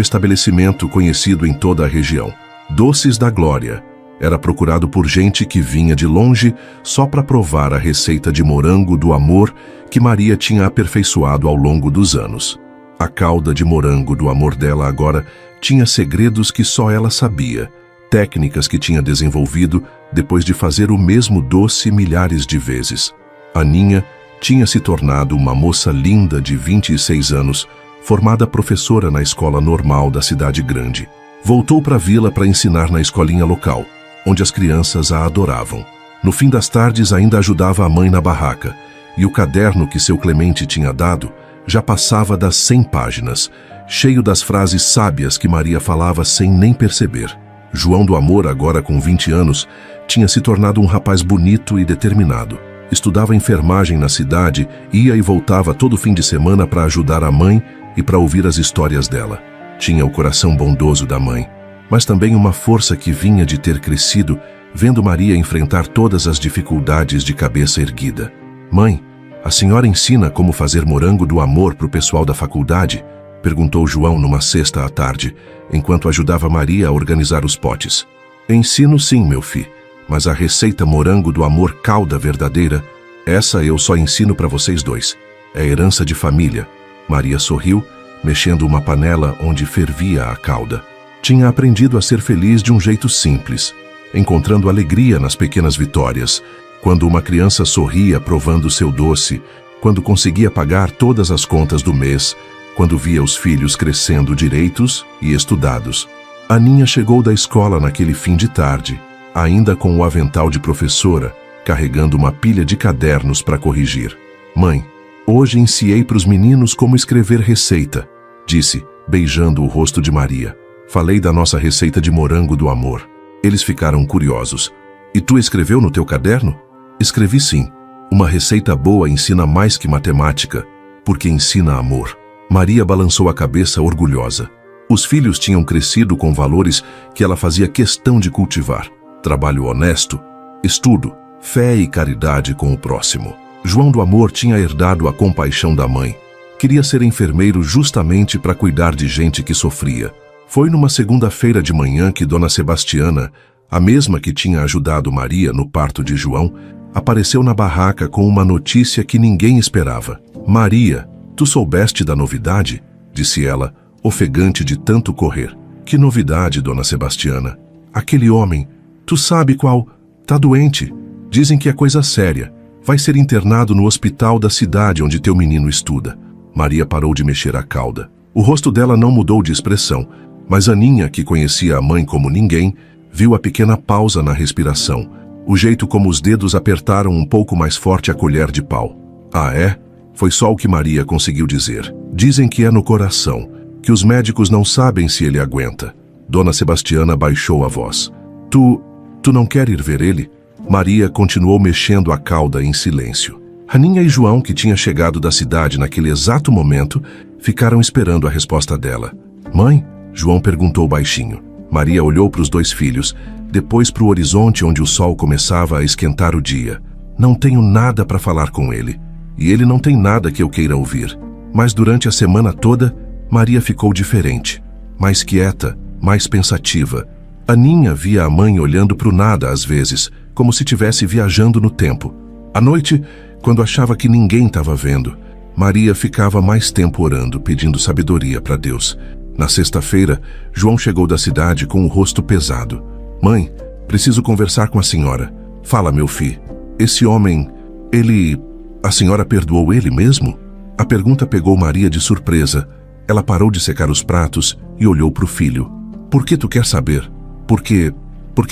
estabelecimento conhecido em toda a região. Doces da Glória. Era procurado por gente que vinha de longe só para provar a receita de morango do amor que Maria tinha aperfeiçoado ao longo dos anos. A calda de morango do amor dela agora tinha segredos que só ela sabia, técnicas que tinha desenvolvido depois de fazer o mesmo doce milhares de vezes. Aninha tinha se tornado uma moça linda de 26 anos, formada professora na escola normal da cidade grande. Voltou para a vila para ensinar na escolinha local, onde as crianças a adoravam. No fim das tardes ainda ajudava a mãe na barraca, e o caderno que seu Clemente tinha dado já passava das 100 páginas, cheio das frases sábias que Maria falava sem nem perceber. João do Amor, agora com 20 anos, tinha se tornado um rapaz bonito e determinado. Estudava enfermagem na cidade, ia e voltava todo fim de semana para ajudar a mãe e para ouvir as histórias dela. Tinha o coração bondoso da mãe, mas também uma força que vinha de ter crescido, vendo Maria enfrentar todas as dificuldades de cabeça erguida. Mãe, a senhora ensina como fazer morango do amor para o pessoal da faculdade? Perguntou João numa sexta à tarde, enquanto ajudava Maria a organizar os potes. Ensino sim, meu filho, mas a receita morango do amor calda verdadeira, essa eu só ensino para vocês dois. É herança de família. Maria sorriu, mexendo uma panela onde fervia a calda. Tinha aprendido a ser feliz de um jeito simples, encontrando alegria nas pequenas vitórias, quando uma criança sorria provando seu doce, quando conseguia pagar todas as contas do mês, quando via os filhos crescendo direitos e estudados. Aninha chegou da escola naquele fim de tarde, ainda com o avental de professora, carregando uma pilha de cadernos para corrigir. Mãe, hoje ensinei para os meninos como escrever receita, disse, beijando o rosto de Maria. Falei da nossa receita de morango do amor. Eles ficaram curiosos. E tu escreveu no teu caderno? Escrevi sim. Uma receita boa ensina mais que matemática, porque ensina amor. Maria balançou a cabeça orgulhosa. Os filhos tinham crescido com valores que ela fazia questão de cultivar. Trabalho honesto, estudo, fé e caridade com o próximo. João do Amor tinha herdado a compaixão da mãe. Queria ser enfermeiro justamente para cuidar de gente que sofria. Foi numa segunda-feira de manhã que Dona Sebastiana, a mesma que tinha ajudado Maria no parto de João, apareceu na barraca com uma notícia que ninguém esperava. Maria, tu soubeste da novidade? Disse ela, ofegante de tanto correr. Que novidade, Dona Sebastiana? Aquele homem, tu sabe qual? Tá doente. Dizem que é coisa séria. Vai ser internado no hospital da cidade onde teu menino estuda. Maria parou de mexer a cauda. O rosto dela não mudou de expressão, mas Aninha, que conhecia a mãe como ninguém, viu a pequena pausa na respiração, o jeito como os dedos apertaram um pouco mais forte a colher de pau. Ah, é? Foi só o que Maria conseguiu dizer. Dizem que é no coração, que os médicos não sabem se ele aguenta. Dona Sebastiana baixou a voz. Tu não quer ir ver ele? Maria continuou mexendo a cauda em silêncio. Aninha e João, que tinha chegado da cidade naquele exato momento, ficaram esperando a resposta dela. Mãe? João perguntou baixinho. Maria olhou para os dois filhos, depois para o horizonte onde o sol começava a esquentar o dia. Não tenho nada para falar com ele. E ele não tem nada que eu queira ouvir. Mas durante a semana toda, Maria ficou diferente. Mais quieta, mais pensativa. Aninha via a mãe olhando para o nada às vezes, como se estivesse viajando no tempo. À noite, quando achava que ninguém estava vendo, Maria ficava mais tempo orando, pedindo sabedoria para Deus. Na sexta-feira, João chegou da cidade com o rosto pesado. Mãe, preciso conversar com a senhora. Fala, meu filho. Esse homem, a senhora perdoou ele mesmo? A pergunta pegou Maria de surpresa. Ela parou de secar os pratos e olhou para o filho. Por que tu quer saber? Porque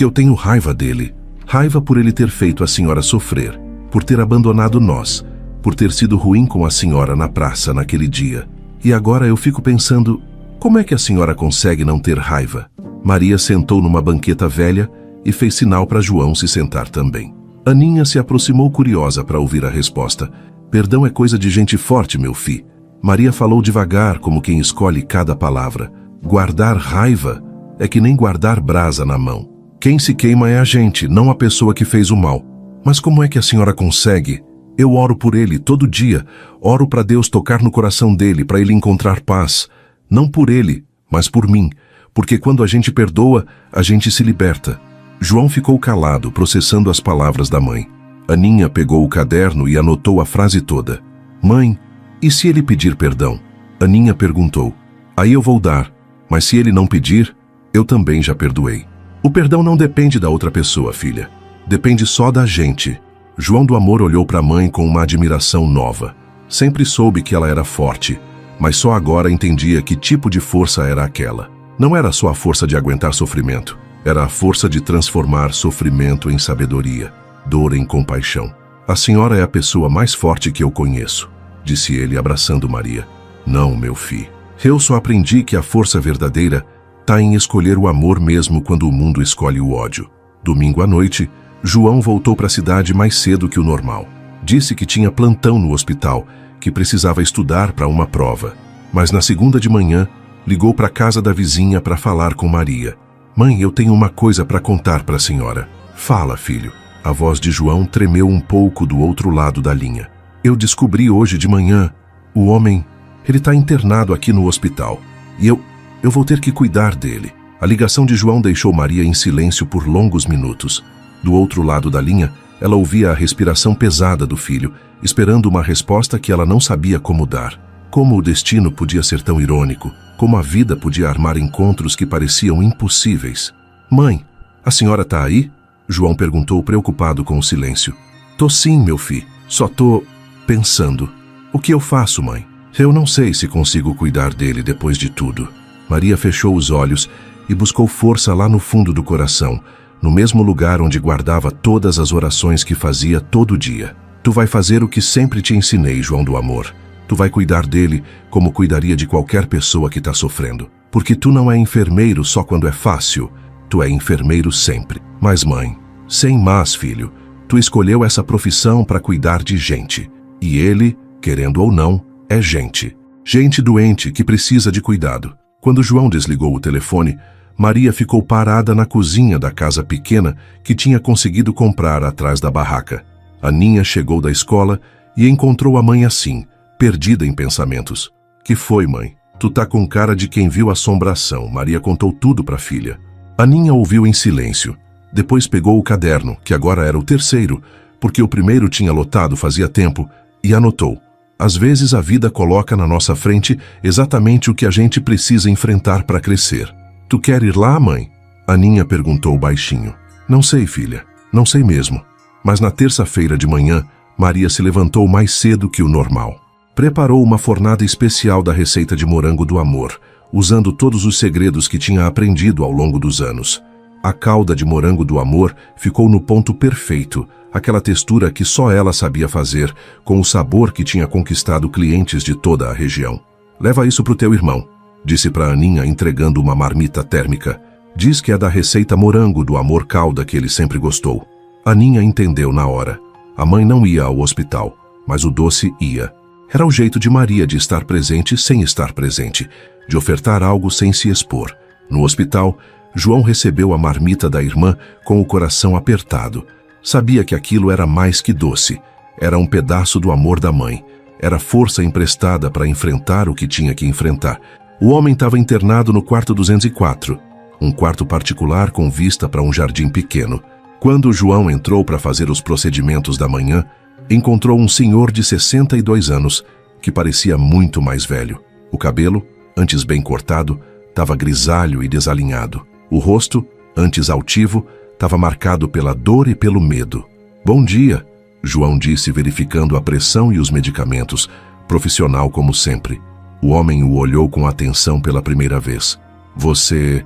eu tenho raiva dele. Raiva por ele ter feito a senhora sofrer, por ter abandonado nós, por ter sido ruim com a senhora na praça naquele dia. E agora eu fico pensando, como é que a senhora consegue não ter raiva? Maria sentou numa banqueta velha e fez sinal para João se sentar também. Aninha se aproximou curiosa para ouvir a resposta. Perdão é coisa de gente forte, meu fi. Maria falou devagar, como quem escolhe cada palavra. Guardar raiva é que nem guardar brasa na mão. Quem se queima é a gente, não a pessoa que fez o mal. Mas como é que a senhora consegue? Eu oro por ele todo dia. Oro para Deus tocar no coração dele, para ele encontrar paz. Não por ele, mas por mim. Porque quando a gente perdoa, a gente se liberta. João ficou calado, processando as palavras da mãe. Aninha pegou o caderno e anotou a frase toda. Mãe, e se ele pedir perdão? Aninha perguntou. Aí eu vou dar, mas se ele não pedir, eu também já perdoei. O perdão não depende da outra pessoa, filha. Depende só da gente. João do Amor olhou para a mãe com uma admiração nova. Sempre soube que ela era forte, mas só agora entendia que tipo de força era aquela. Não era só a força de aguentar sofrimento. Era a força de transformar sofrimento em sabedoria, dor em compaixão. A senhora é a pessoa mais forte que eu conheço, disse ele abraçando Maria. Não, meu filho. Eu só aprendi que a força verdadeira está em escolher o amor mesmo quando o mundo escolhe o ódio. Domingo à noite, João voltou para a cidade mais cedo que o normal. Disse que tinha plantão no hospital, que precisava estudar para uma prova. Mas na segunda de manhã, ligou para a casa da vizinha para falar com Maria. Mãe, eu tenho uma coisa para contar para a senhora. Fala, filho. A voz de João tremeu um pouco do outro lado da linha. Eu descobri hoje de manhã, o homem, ele está internado aqui no hospital. E eu vou ter que cuidar dele. A ligação de João deixou Maria em silêncio por longos minutos. Do outro lado da linha, ela ouvia a respiração pesada do filho, esperando uma resposta que ela não sabia como dar. Como o destino podia ser tão irônico, como a vida podia armar encontros que pareciam impossíveis. Mãe, a senhora tá aí? João perguntou preocupado com o silêncio. Tô sim, meu filho. Só tô pensando. O que eu faço, mãe? Eu não sei se consigo cuidar dele depois de tudo. Maria fechou os olhos e buscou força lá no fundo do coração, no mesmo lugar onde guardava todas as orações que fazia todo dia. Tu vai fazer o que sempre te ensinei, João do Amor. Tu vai cuidar dele como cuidaria de qualquer pessoa que está sofrendo. Porque tu não é enfermeiro só quando é fácil. Tu é enfermeiro sempre. Mas, mãe, sem mas, filho, tu escolheu essa profissão para cuidar de gente. E ele, querendo ou não, é gente. Gente doente que precisa de cuidado. Quando João desligou o telefone, Maria ficou parada na cozinha da casa pequena que tinha conseguido comprar atrás da barraca. Aninha chegou da escola e encontrou a mãe assim, perdida em pensamentos. Que foi, mãe? Tu tá com cara de quem viu assombração. Maria contou tudo para a filha. Aninha ouviu em silêncio. Depois pegou o caderno, que agora era o terceiro, porque o primeiro tinha lotado fazia tempo, e anotou. Às vezes a vida coloca na nossa frente exatamente o que a gente precisa enfrentar para crescer. Tu quer ir lá, mãe? Aninha perguntou baixinho. Não sei, filha. Não sei mesmo. Mas na terça-feira de manhã, Maria se levantou mais cedo que o normal. Preparou uma fornada especial da receita de morango do amor, usando todos os segredos que tinha aprendido ao longo dos anos. A calda de morango do amor ficou no ponto perfeito, aquela textura que só ela sabia fazer, com o sabor que tinha conquistado clientes de toda a região. Leva isso pro teu irmão, disse para Aninha, entregando uma marmita térmica. Diz que é da receita morango do amor calda que ele sempre gostou. Aninha entendeu na hora. A mãe não ia ao hospital, mas o doce ia. Era o jeito de Maria de estar presente sem estar presente, de ofertar algo sem se expor. No hospital, João recebeu a marmita da irmã com o coração apertado. Sabia que aquilo era mais que doce. Era um pedaço do amor da mãe. Era força emprestada para enfrentar o que tinha que enfrentar. O homem estava internado no quarto 204, um quarto particular com vista para um jardim pequeno. Quando João entrou para fazer os procedimentos da manhã, encontrou um senhor de 62 anos, que parecia muito mais velho. O cabelo, antes bem cortado, estava grisalho e desalinhado. O rosto, antes altivo, estava marcado pela dor e pelo medo. "Bom dia", João disse, verificando a pressão e os medicamentos, profissional como sempre. O homem o olhou com atenção pela primeira vez. Você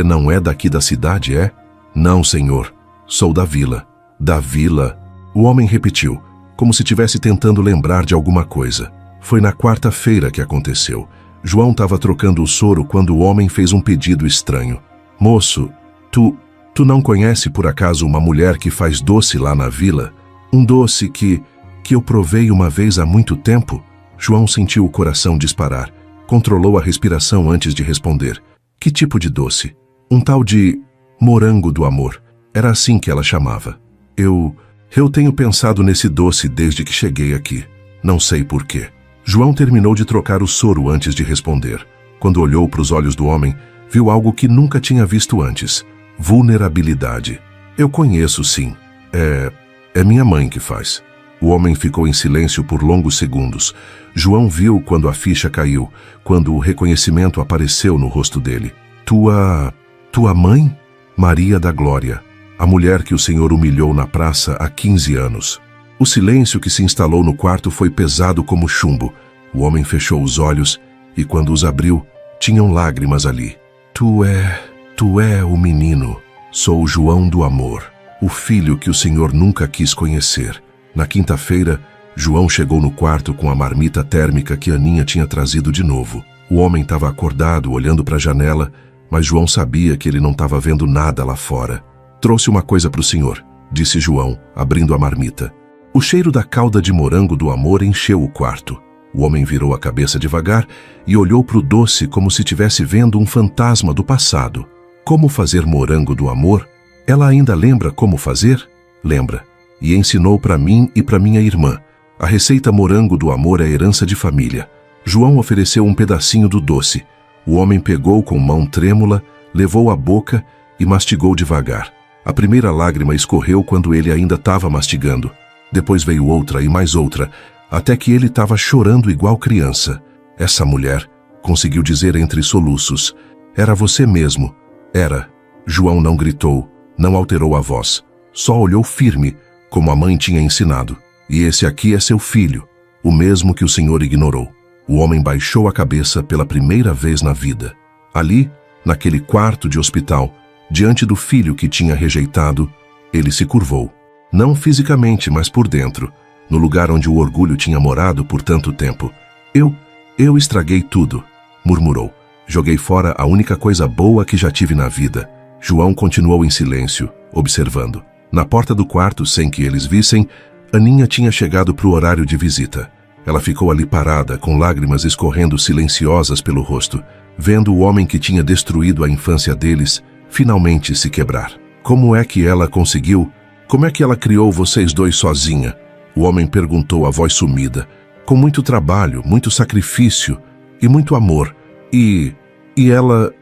não é daqui da cidade, é?" "Não, senhor. Sou da vila." "Da vila?" O homem repetiu, como se estivesse tentando lembrar de alguma coisa. Foi na quarta-feira que aconteceu. João estava trocando o soro quando o homem fez um pedido estranho. "Moço, tu não conhece por acaso uma mulher que faz doce lá na vila? Um doce que eu provei uma vez há muito tempo?" João sentiu o coração disparar. Controlou a respiração antes de responder. "Que tipo de doce?" "Um tal de morango do amor." Era assim que ela chamava. Eu tenho pensado nesse doce desde que cheguei aqui. Não sei por quê." João terminou de trocar o soro antes de responder. Quando olhou para os olhos do homem, viu algo que nunca tinha visto antes. Vulnerabilidade. "Eu conheço, sim. É minha mãe que faz." O homem ficou em silêncio por longos segundos. João viu quando a ficha caiu, quando o reconhecimento apareceu no rosto dele. Tua mãe?" "Maria da Glória, a mulher que o senhor humilhou na praça há 15 anos." O silêncio que se instalou no quarto foi pesado como chumbo. O homem fechou os olhos e, quando os abriu, tinham lágrimas ali. Tu é o menino. Sou João do Amor, o filho que o senhor nunca quis conhecer." Na quinta-feira, João chegou no quarto com a marmita térmica que Aninha tinha trazido de novo. O homem estava acordado, olhando para a janela, mas João sabia que ele não estava vendo nada lá fora. "Trouxe uma coisa para o senhor", disse João, abrindo a marmita. O cheiro da calda de morango do amor encheu o quarto. O homem virou a cabeça devagar e olhou para o doce como se estivesse vendo um fantasma do passado. Como fazer morango do amor? Ela ainda lembra como fazer? Lembra. E ensinou para mim e para minha irmã. A receita morango do amor é herança de família. João ofereceu um pedacinho do doce. O homem pegou com mão trêmula, levou à boca e mastigou devagar. A primeira lágrima escorreu quando ele ainda estava mastigando. Depois veio outra e mais outra, até que ele estava chorando igual criança. "Essa mulher", conseguiu dizer entre soluços. "Era você mesmo." "Era." João não gritou, não alterou a voz. Só olhou firme, como a mãe tinha ensinado. "E esse aqui é seu filho, o mesmo que o senhor ignorou." O homem baixou a cabeça pela primeira vez na vida. Ali, naquele quarto de hospital, diante do filho que tinha rejeitado, ele se curvou. Não fisicamente, mas por dentro, no lugar onde o orgulho tinha morado por tanto tempo. Eu estraguei tudo", murmurou. "Joguei fora a única coisa boa que já tive na vida." João continuou em silêncio, observando. Na porta do quarto, sem que eles vissem, Aninha tinha chegado para o horário de visita. Ela ficou ali parada, com lágrimas escorrendo silenciosas pelo rosto, vendo o homem que tinha destruído a infância deles finalmente se quebrar. Como é que ela conseguiu? Como é que ela criou vocês dois sozinha? O homem perguntou, a voz sumida. Com muito trabalho, muito sacrifício e muito amor. E ela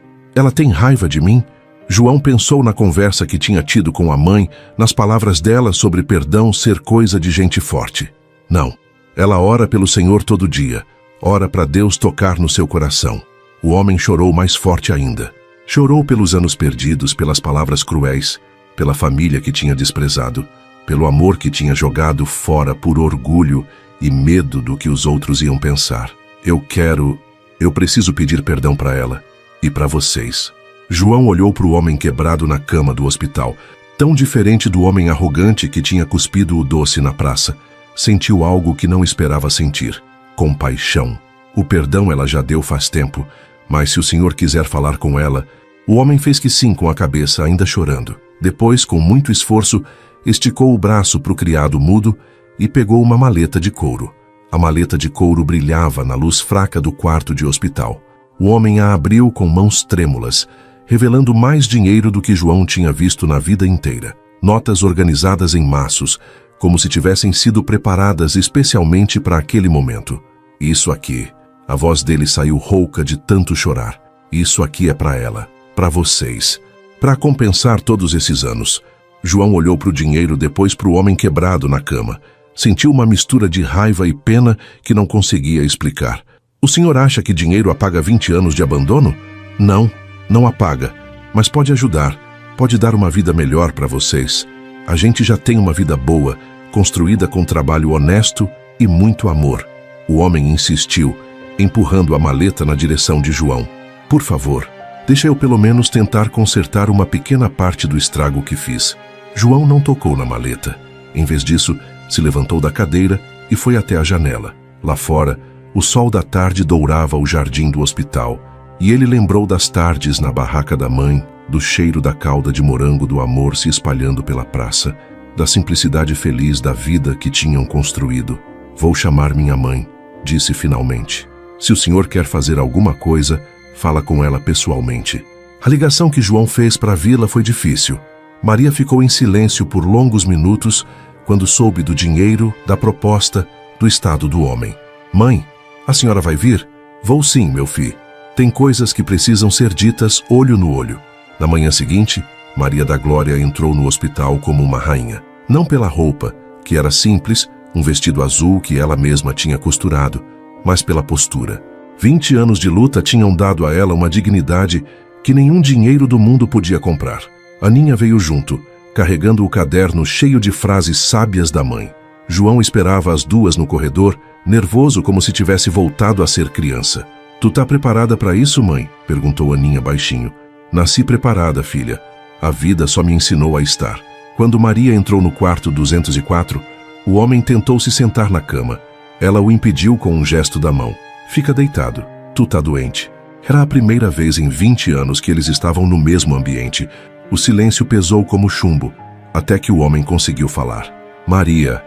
tem raiva de mim? João pensou na conversa que tinha tido com a mãe, nas palavras dela sobre perdão ser coisa de gente forte. Não, ela ora pelo Senhor todo dia, ora para Deus tocar no seu coração. O homem chorou mais forte ainda. Chorou pelos anos perdidos, pelas palavras cruéis, pela família que tinha desprezado, pelo amor que tinha jogado fora por orgulho e medo do que os outros iam pensar. Eu preciso pedir perdão para ela e para vocês. João olhou para o homem quebrado na cama do hospital. Tão diferente do homem arrogante que tinha cuspido o doce na praça. Sentiu algo que não esperava sentir: compaixão. O perdão ela já deu faz tempo, mas se o senhor quiser falar com ela... O homem fez que sim com a cabeça, ainda chorando. Depois, com muito esforço, esticou o braço para o criado mudo e pegou uma maleta de couro. A maleta de couro brilhava na luz fraca do quarto de hospital. O homem a abriu com mãos trêmulas, revelando mais dinheiro do que João tinha visto na vida inteira. Notas organizadas em maços, como se tivessem sido preparadas especialmente para aquele momento. Isso aqui. A voz dele saiu rouca de tanto chorar. Isso aqui é para ela. Para vocês. Para compensar todos esses anos. João olhou para o dinheiro, depois para o homem quebrado na cama. Sentiu uma mistura de raiva e pena que não conseguia explicar. O senhor acha que dinheiro apaga 20 anos de abandono? Não, não apaga. Mas pode ajudar. Pode dar uma vida melhor para vocês. A gente já tem uma vida boa, construída com trabalho honesto e muito amor. O homem insistiu, empurrando a maleta na direção de João. Por favor, deixa eu pelo menos tentar consertar uma pequena parte do estrago que fiz. João não tocou na maleta. Em vez disso, se levantou da cadeira e foi até a janela. Lá fora, o sol da tarde dourava o jardim do hospital, e ele lembrou das tardes na barraca da mãe, do cheiro da calda de morango do amor se espalhando pela praça, da simplicidade feliz da vida que tinham construído. Vou chamar minha mãe, disse finalmente. Se o senhor quer fazer alguma coisa, fala com ela pessoalmente. A ligação que João fez para a vila foi difícil. Maria ficou em silêncio por longos minutos quando soube do dinheiro, da proposta, do estado do homem. Mãe, a senhora vai vir? Vou sim, meu filho. Tem coisas que precisam ser ditas olho no olho. Na manhã seguinte, Maria da Glória entrou no hospital como uma rainha. Não pela roupa, que era simples, um vestido azul que ela mesma tinha costurado, mas pela postura. 20 anos de luta tinham dado a ela uma dignidade que nenhum dinheiro do mundo podia comprar. Aninha veio junto, carregando o caderno cheio de frases sábias da mãe. João esperava as duas no corredor, nervoso como se tivesse voltado a ser criança. Tu tá preparada para isso, mãe? Perguntou Aninha baixinho. Nasci preparada, filha. A vida só me ensinou a estar. Quando Maria entrou no quarto 204, o homem tentou se sentar na cama. Ela o impediu com um gesto da mão. Fica deitado. Tu tá doente. Era a primeira vez em 20 anos que eles estavam no mesmo ambiente. O silêncio pesou como chumbo, até que o homem conseguiu falar. Maria,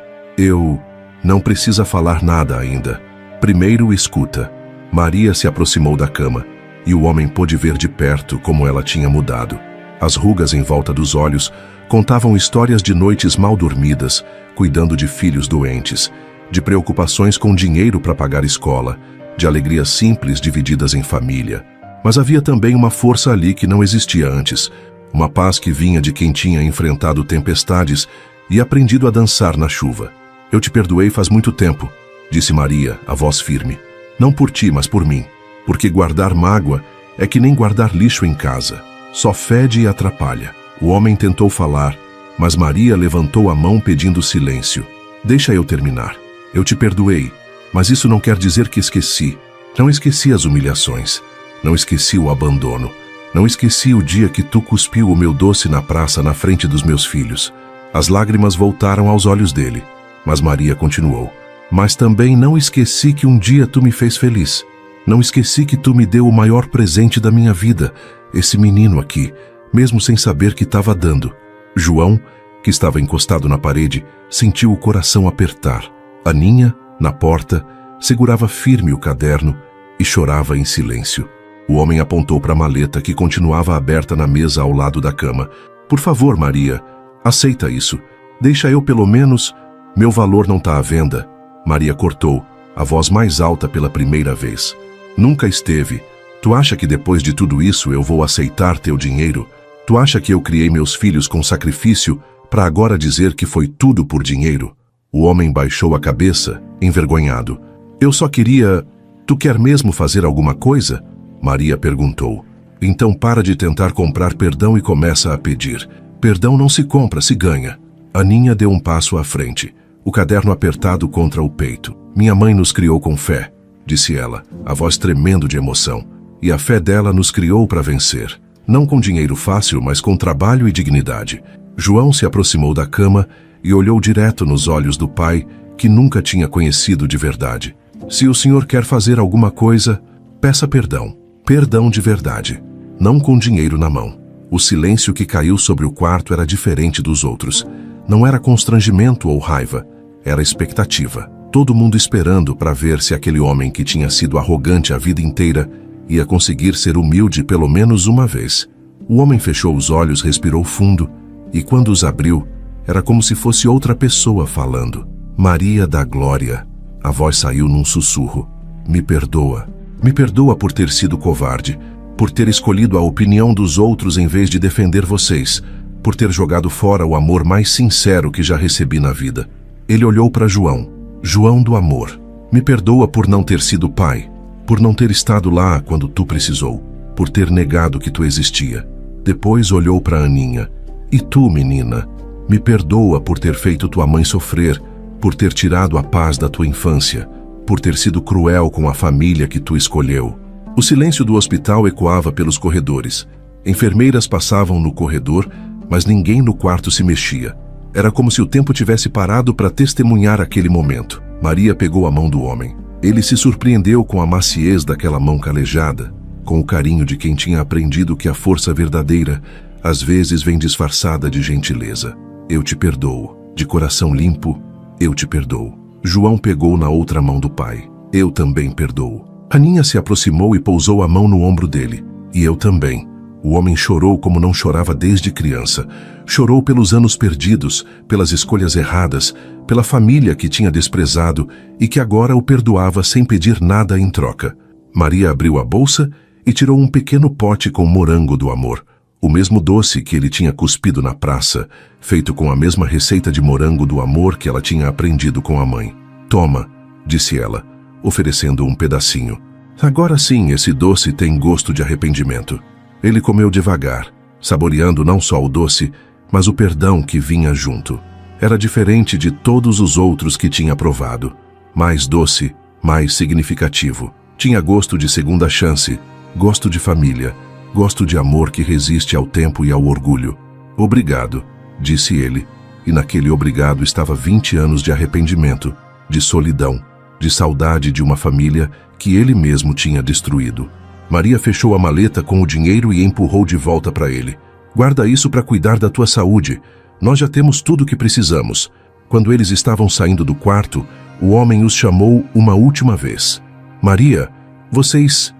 não precisa falar nada ainda. Primeiro escuta. Maria se aproximou da cama, e o homem pôde ver de perto como ela tinha mudado. As rugas em volta dos olhos contavam histórias de noites mal dormidas, cuidando de filhos doentes, de preocupações com dinheiro para pagar escola, de alegrias simples divididas em família. Mas havia também uma força ali que não existia antes, uma paz que vinha de quem tinha enfrentado tempestades e aprendido a dançar na chuva. Eu te perdoei faz muito tempo, disse Maria, a voz firme. Não por ti, mas por mim, porque guardar mágoa é que nem guardar lixo em casa. Só fede e atrapalha. O homem tentou falar, mas Maria levantou a mão pedindo silêncio. Deixa eu terminar. Eu te perdoei, mas isso não quer dizer que esqueci. Não esqueci as humilhações. Não esqueci o abandono. Não esqueci o dia que tu cuspiu o meu doce na praça na frente dos meus filhos. As lágrimas voltaram aos olhos dele, mas Maria continuou. Mas também não esqueci que um dia tu me fez feliz. Não esqueci que tu me deu o maior presente da minha vida, esse menino aqui, mesmo sem saber que estava dando. João, que estava encostado na parede, sentiu o coração apertar. Aninha, na porta, segurava firme o caderno e chorava em silêncio. O homem apontou para a maleta que continuava aberta na mesa ao lado da cama. Por favor, Maria, aceita isso. Deixa eu pelo menos... Meu valor não está à venda. Maria cortou, a voz mais alta pela primeira vez. Nunca esteve. Tu acha que depois de tudo isso eu vou aceitar teu dinheiro? Tu acha que eu criei meus filhos com sacrifício para agora dizer que foi tudo por dinheiro? O homem baixou a cabeça, envergonhado. Eu só queria... Tu quer mesmo fazer alguma coisa? Maria perguntou. Então para de tentar comprar perdão e começa a pedir. Perdão não se compra, se ganha. Aninha deu um passo à frente, o caderno apertado contra o peito. Minha mãe nos criou com fé, disse ela, a voz tremendo de emoção. E a fé dela nos criou para vencer. Não com dinheiro fácil, mas com trabalho e dignidade. João se aproximou da cama e olhou direto nos olhos do pai, que nunca tinha conhecido de verdade. Se o senhor quer fazer alguma coisa, peça perdão. Perdão de verdade. Não com dinheiro na mão. O silêncio que caiu sobre o quarto era diferente dos outros. Não era constrangimento ou raiva. Era expectativa. Todo mundo esperando para ver se aquele homem que tinha sido arrogante a vida inteira ia conseguir ser humilde pelo menos uma vez. O homem fechou os olhos, respirou fundo, e quando os abriu, era como se fosse outra pessoa falando. Maria da Glória. A voz saiu num sussurro. Me perdoa. Me perdoa por ter sido covarde, por ter escolhido a opinião dos outros em vez de defender vocês, por ter jogado fora o amor mais sincero que já recebi na vida. Ele olhou para João. João do amor. Me perdoa por não ter sido pai, por não ter estado lá quando tu precisou, por ter negado que tu existia. Depois olhou para Aninha. E tu, menina, me perdoa por ter feito tua mãe sofrer, por ter tirado a paz da tua infância, por ter sido cruel com a família que tu escolheu. O silêncio do hospital ecoava pelos corredores. Enfermeiras passavam no corredor, mas ninguém no quarto se mexia. Era como se o tempo tivesse parado para testemunhar aquele momento. Maria pegou a mão do homem. Ele se surpreendeu com a maciez daquela mão calejada, com o carinho de quem tinha aprendido que a força verdadeira às vezes vem disfarçada de gentileza. Eu te perdoo. De coração limpo, eu te perdoo. João pegou na outra mão do pai. Eu também perdoo. Aninha se aproximou e pousou a mão no ombro dele. E eu também. O homem chorou como não chorava desde criança. Chorou pelos anos perdidos, pelas escolhas erradas, pela família que tinha desprezado e que agora o perdoava sem pedir nada em troca. Maria abriu a bolsa e tirou um pequeno pote com morango do amor. O mesmo doce que ele tinha cuspido na praça, feito com a mesma receita de morango do amor que ela tinha aprendido com a mãe. Toma, disse ela, oferecendo um pedacinho. Agora sim, esse doce tem gosto de arrependimento. Ele comeu devagar, saboreando não só o doce, mas o perdão que vinha junto. Era diferente de todos os outros que tinha provado. Mais doce, mais significativo. Tinha gosto de segunda chance, gosto de família, gosto de amor que resiste ao tempo e ao orgulho. Obrigado, disse ele, e naquele obrigado estava 20 anos de arrependimento, de solidão, de saudade de uma família que ele mesmo tinha destruído. Maria fechou a maleta com o dinheiro e empurrou de volta para ele. Guarda isso para cuidar da tua saúde. Nós já temos tudo o que precisamos. Quando eles estavam saindo do quarto, o homem os chamou uma última vez. Maria, vocês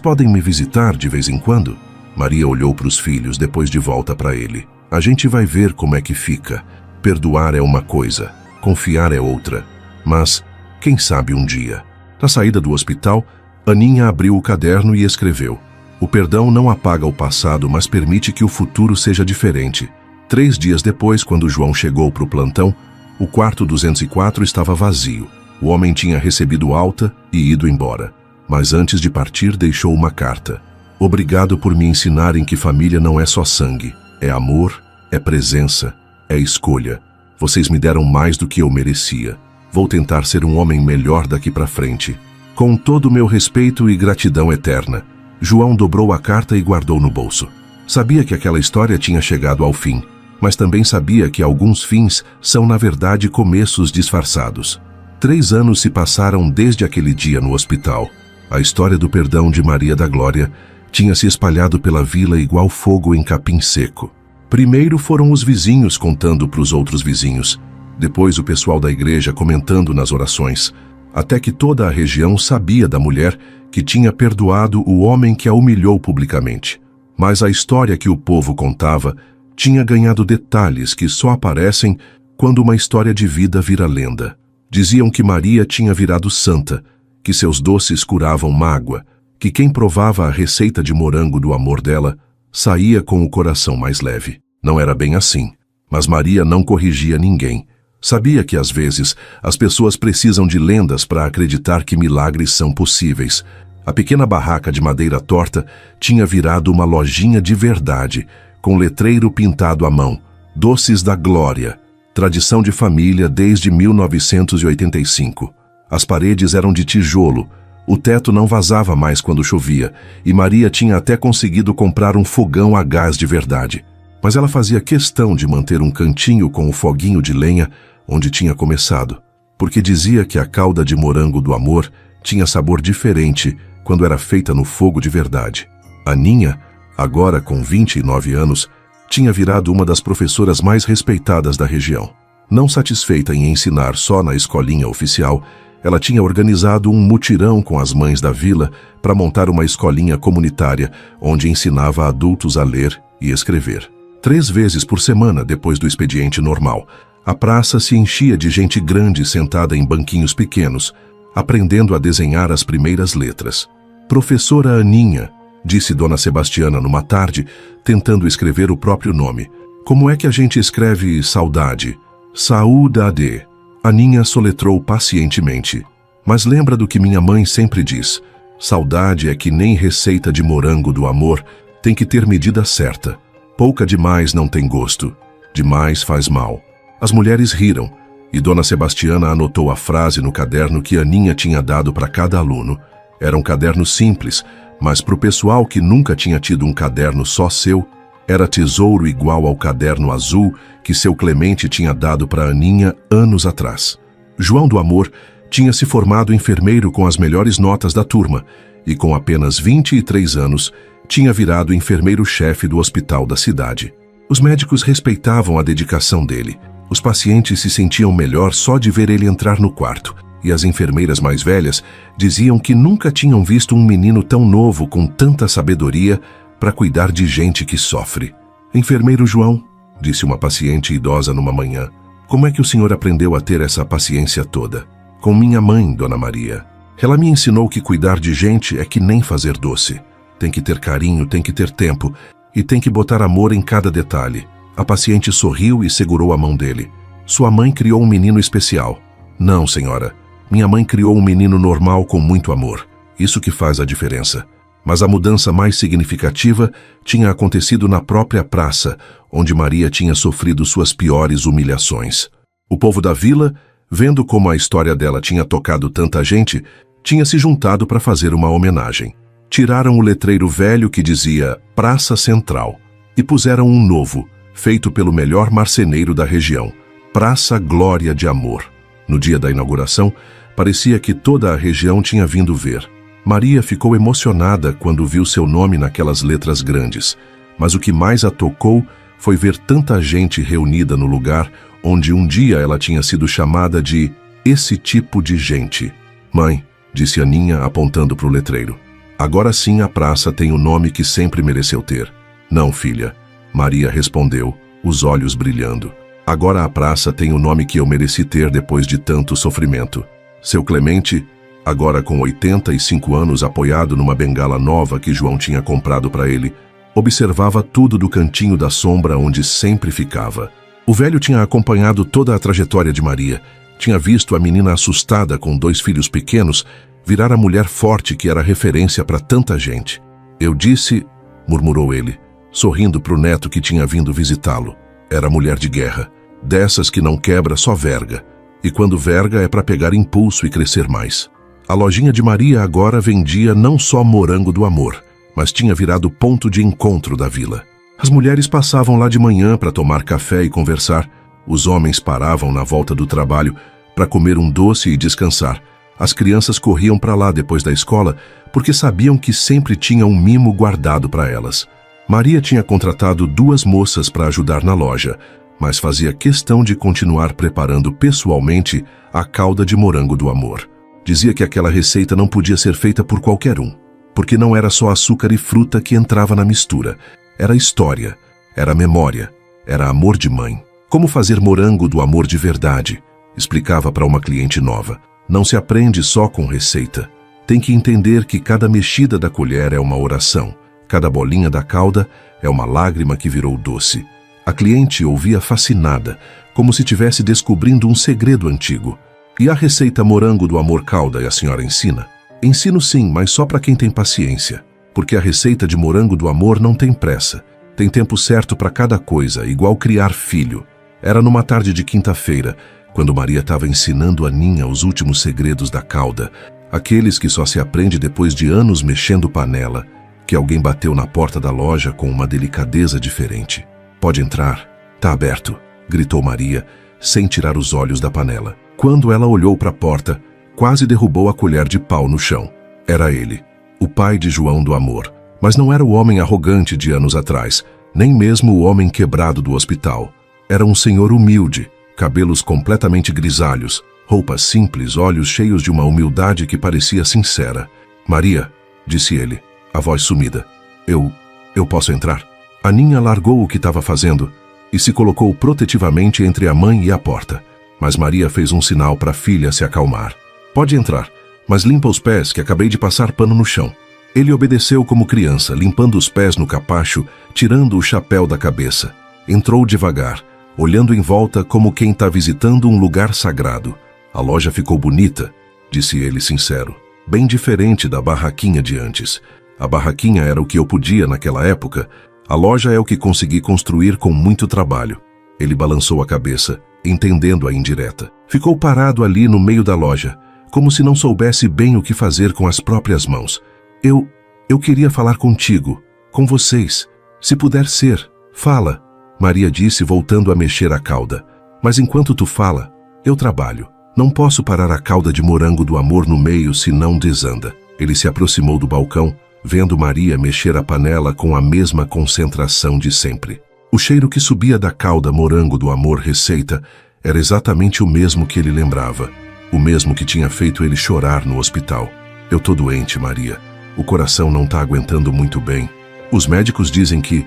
podem me visitar de vez em quando? Maria olhou para os filhos, depois de volta para ele. A gente vai ver como é que fica. Perdoar é uma coisa, confiar é outra. Mas, quem sabe um dia. Na saída do hospital, Aninha abriu o caderno e escreveu: o perdão não apaga o passado, mas permite que o futuro seja diferente. 3 dias depois, quando João chegou para o plantão, o quarto 204 estava vazio. O homem tinha recebido alta e ido embora. Mas antes de partir, deixou uma carta. Obrigado por me ensinarem que família não é só sangue. É amor, é presença, é escolha. Vocês me deram mais do que eu merecia. Vou tentar ser um homem melhor daqui para frente. Com todo o meu respeito e gratidão eterna. João dobrou a carta e guardou no bolso. Sabia que aquela história tinha chegado ao fim, mas também sabia que alguns fins são, na verdade, começos disfarçados. 3 anos se passaram desde aquele dia no hospital. A história do perdão de Maria da Glória tinha se espalhado pela vila igual fogo em capim seco. Primeiro foram os vizinhos contando para os outros vizinhos, depois o pessoal da igreja comentando nas orações, até que toda a região sabia da mulher que tinha perdoado o homem que a humilhou publicamente. Mas a história que o povo contava tinha ganhado detalhes que só aparecem quando uma história de vida vira lenda. Diziam que Maria tinha virado santa, que seus doces curavam mágoa, que quem provava a receita de morango do amor dela saía com o coração mais leve. Não era bem assim, mas Maria não corrigia ninguém. Sabia que às vezes as pessoas precisam de lendas para acreditar que milagres são possíveis. A pequena barraca de madeira torta tinha virado uma lojinha de verdade, com letreiro pintado à mão: Doces da Glória, tradição de família desde 1985. As paredes eram de tijolo, o teto não vazava mais quando chovia, e Maria tinha até conseguido comprar um fogão a gás de verdade. mas ela fazia questão de manter um cantinho com o foguinho de lenha onde tinha começado, porque dizia que a calda de morango do amor tinha sabor diferente quando era feita no fogo de verdade. Aninha, agora com 29 anos, tinha virado uma das professoras mais respeitadas da região. Não satisfeita em ensinar só na escolinha oficial, ela tinha organizado um mutirão com as mães da vila para montar uma escolinha comunitária onde ensinava adultos a ler e escrever. 3 vezes por semana, depois do expediente normal, a praça se enchia de gente grande sentada em banquinhos pequenos, aprendendo a desenhar as primeiras letras. Professora Aninha, disse Dona Sebastiana numa tarde, tentando escrever o próprio nome. Como é que a gente escreve saudade? Saúdade. Aninha soletrou pacientemente. Mas lembra do que minha mãe sempre diz. Saudade é que nem receita de morango do amor, tem que ter medida certa. Pouca demais não tem gosto. Demais faz mal. As mulheres riram, e Dona Sebastiana anotou a frase no caderno que Aninha tinha dado para cada aluno. Era um caderno simples, mas para o pessoal que nunca tinha tido um caderno só seu, era tesouro igual ao caderno azul que seu Clemente tinha dado para Aninha anos atrás. João do Amor tinha se formado enfermeiro com as melhores notas da turma e com apenas 23 anos tinha virado enfermeiro-chefe do hospital da cidade. Os médicos respeitavam a dedicação dele. Os pacientes se sentiam melhor só de ver ele entrar no quarto. E as enfermeiras mais velhas diziam que nunca tinham visto um menino tão novo com tanta sabedoria para cuidar de gente que sofre. Enfermeiro João, disse uma paciente idosa numa manhã, como é que o senhor aprendeu a ter essa paciência toda? Com minha mãe, Dona Maria. Ela me ensinou que cuidar de gente é que nem fazer doce. Tem que ter carinho, tem que ter tempo e tem que botar amor em cada detalhe. A paciente sorriu e segurou a mão dele. Sua mãe criou um menino especial. Não, senhora. Minha mãe criou um menino normal com muito amor. Isso que faz a diferença. Mas a mudança mais significativa tinha acontecido na própria praça, onde Maria tinha sofrido suas piores humilhações. O povo da vila, vendo como a história dela tinha tocado tanta gente, tinha se juntado para fazer uma homenagem. Tiraram o letreiro velho que dizia Praça Central e puseram um novo, feito pelo melhor marceneiro da região, Praça Glória de Amor. No dia da inauguração, parecia que toda a região tinha vindo ver. Maria ficou emocionada quando viu seu nome naquelas letras grandes, mas o que mais a tocou foi ver tanta gente reunida no lugar onde um dia ela tinha sido chamada de esse tipo de gente. Mãe, disse Aninha apontando para o letreiro, agora sim a praça tem o nome que sempre mereceu ter. Não, filha, Maria respondeu, os olhos brilhando. Agora a praça tem o nome que eu mereci ter depois de tanto sofrimento. Seu Clemente, agora com 85 anos apoiado numa bengala nova que João tinha comprado para ele, observava tudo do cantinho da sombra onde sempre ficava. O velho tinha acompanhado toda a trajetória de Maria, tinha visto a menina assustada com 2 filhos pequenos virar a mulher forte que era referência para tanta gente. Eu disse, murmurou ele, sorrindo para o neto que tinha vindo visitá-lo. Era mulher de guerra. Dessas que não quebra, só verga. E quando verga é para pegar impulso e crescer mais. A lojinha de Maria agora vendia não só morango do amor, mas tinha virado ponto de encontro da vila. As mulheres passavam lá de manhã para tomar café e conversar. Os homens paravam na volta do trabalho para comer um doce e descansar. As crianças corriam para lá depois da escola porque sabiam que sempre tinha um mimo guardado para elas. Maria tinha contratado 2 moças para ajudar na loja, mas fazia questão de continuar preparando pessoalmente a calda de morango do amor. Dizia que aquela receita não podia ser feita por qualquer um, porque não era só açúcar e fruta que entrava na mistura. Era história, era memória, era amor de mãe. Como fazer morango do amor de verdade? Explicava para uma cliente nova. Não se aprende só com receita. Tem que entender que cada mexida da colher é uma oração. Cada bolinha da calda é uma lágrima que virou doce. A cliente ouvia fascinada, como se estivesse descobrindo um segredo antigo. E a receita morango do amor calda a senhora ensina? Ensino sim, mas só para quem tem paciência. Porque a receita de morango do amor não tem pressa. Tem tempo certo para cada coisa, igual criar filho. Era numa tarde de quinta-feira, quando Maria estava ensinando a Aninha os últimos segredos da calda, aqueles que só se aprende depois de anos mexendo panela, que alguém bateu na porta da loja com uma delicadeza diferente. Pode entrar. Tá aberto, gritou Maria, sem tirar os olhos da panela. Quando ela olhou para a porta, quase derrubou a colher de pau no chão. Era ele, o pai de João do Amor. Mas não era o homem arrogante de anos atrás, nem mesmo o homem quebrado do hospital. Era um senhor humilde, cabelos completamente grisalhos, roupas simples, olhos cheios de uma humildade que parecia sincera. Maria, disse ele, a voz sumida. Eu posso entrar? Aninha largou o que estava fazendo e se colocou protetivamente entre a mãe e a porta. Mas Maria fez um sinal para a filha se acalmar. Pode entrar, mas limpa os pés que acabei de passar pano no chão. Ele obedeceu como criança, limpando os pés no capacho, tirando o chapéu da cabeça. Entrou devagar, olhando em volta como quem está visitando um lugar sagrado. A loja ficou bonita, disse ele sincero, bem diferente da barraquinha de antes. A barraquinha era o que eu podia naquela época, a loja é o que consegui construir com muito trabalho. Ele balançou a cabeça, entendendo a indireta. Ficou parado ali no meio da loja, como se não soubesse bem o que fazer com as próprias mãos. Eu queria falar contigo, com vocês. Se puder ser, fala, Maria disse voltando a mexer a cauda. Mas enquanto tu fala, eu trabalho. Não posso parar a calda de morango do amor no meio se não desanda. Ele se aproximou do balcão, vendo Maria mexer a panela com a mesma concentração de sempre. O cheiro que subia da calda morango do amor receita era exatamente o mesmo que ele lembrava, o mesmo que tinha feito ele chorar no hospital. Eu tô doente, Maria. O coração não tá aguentando muito bem. Os médicos dizem que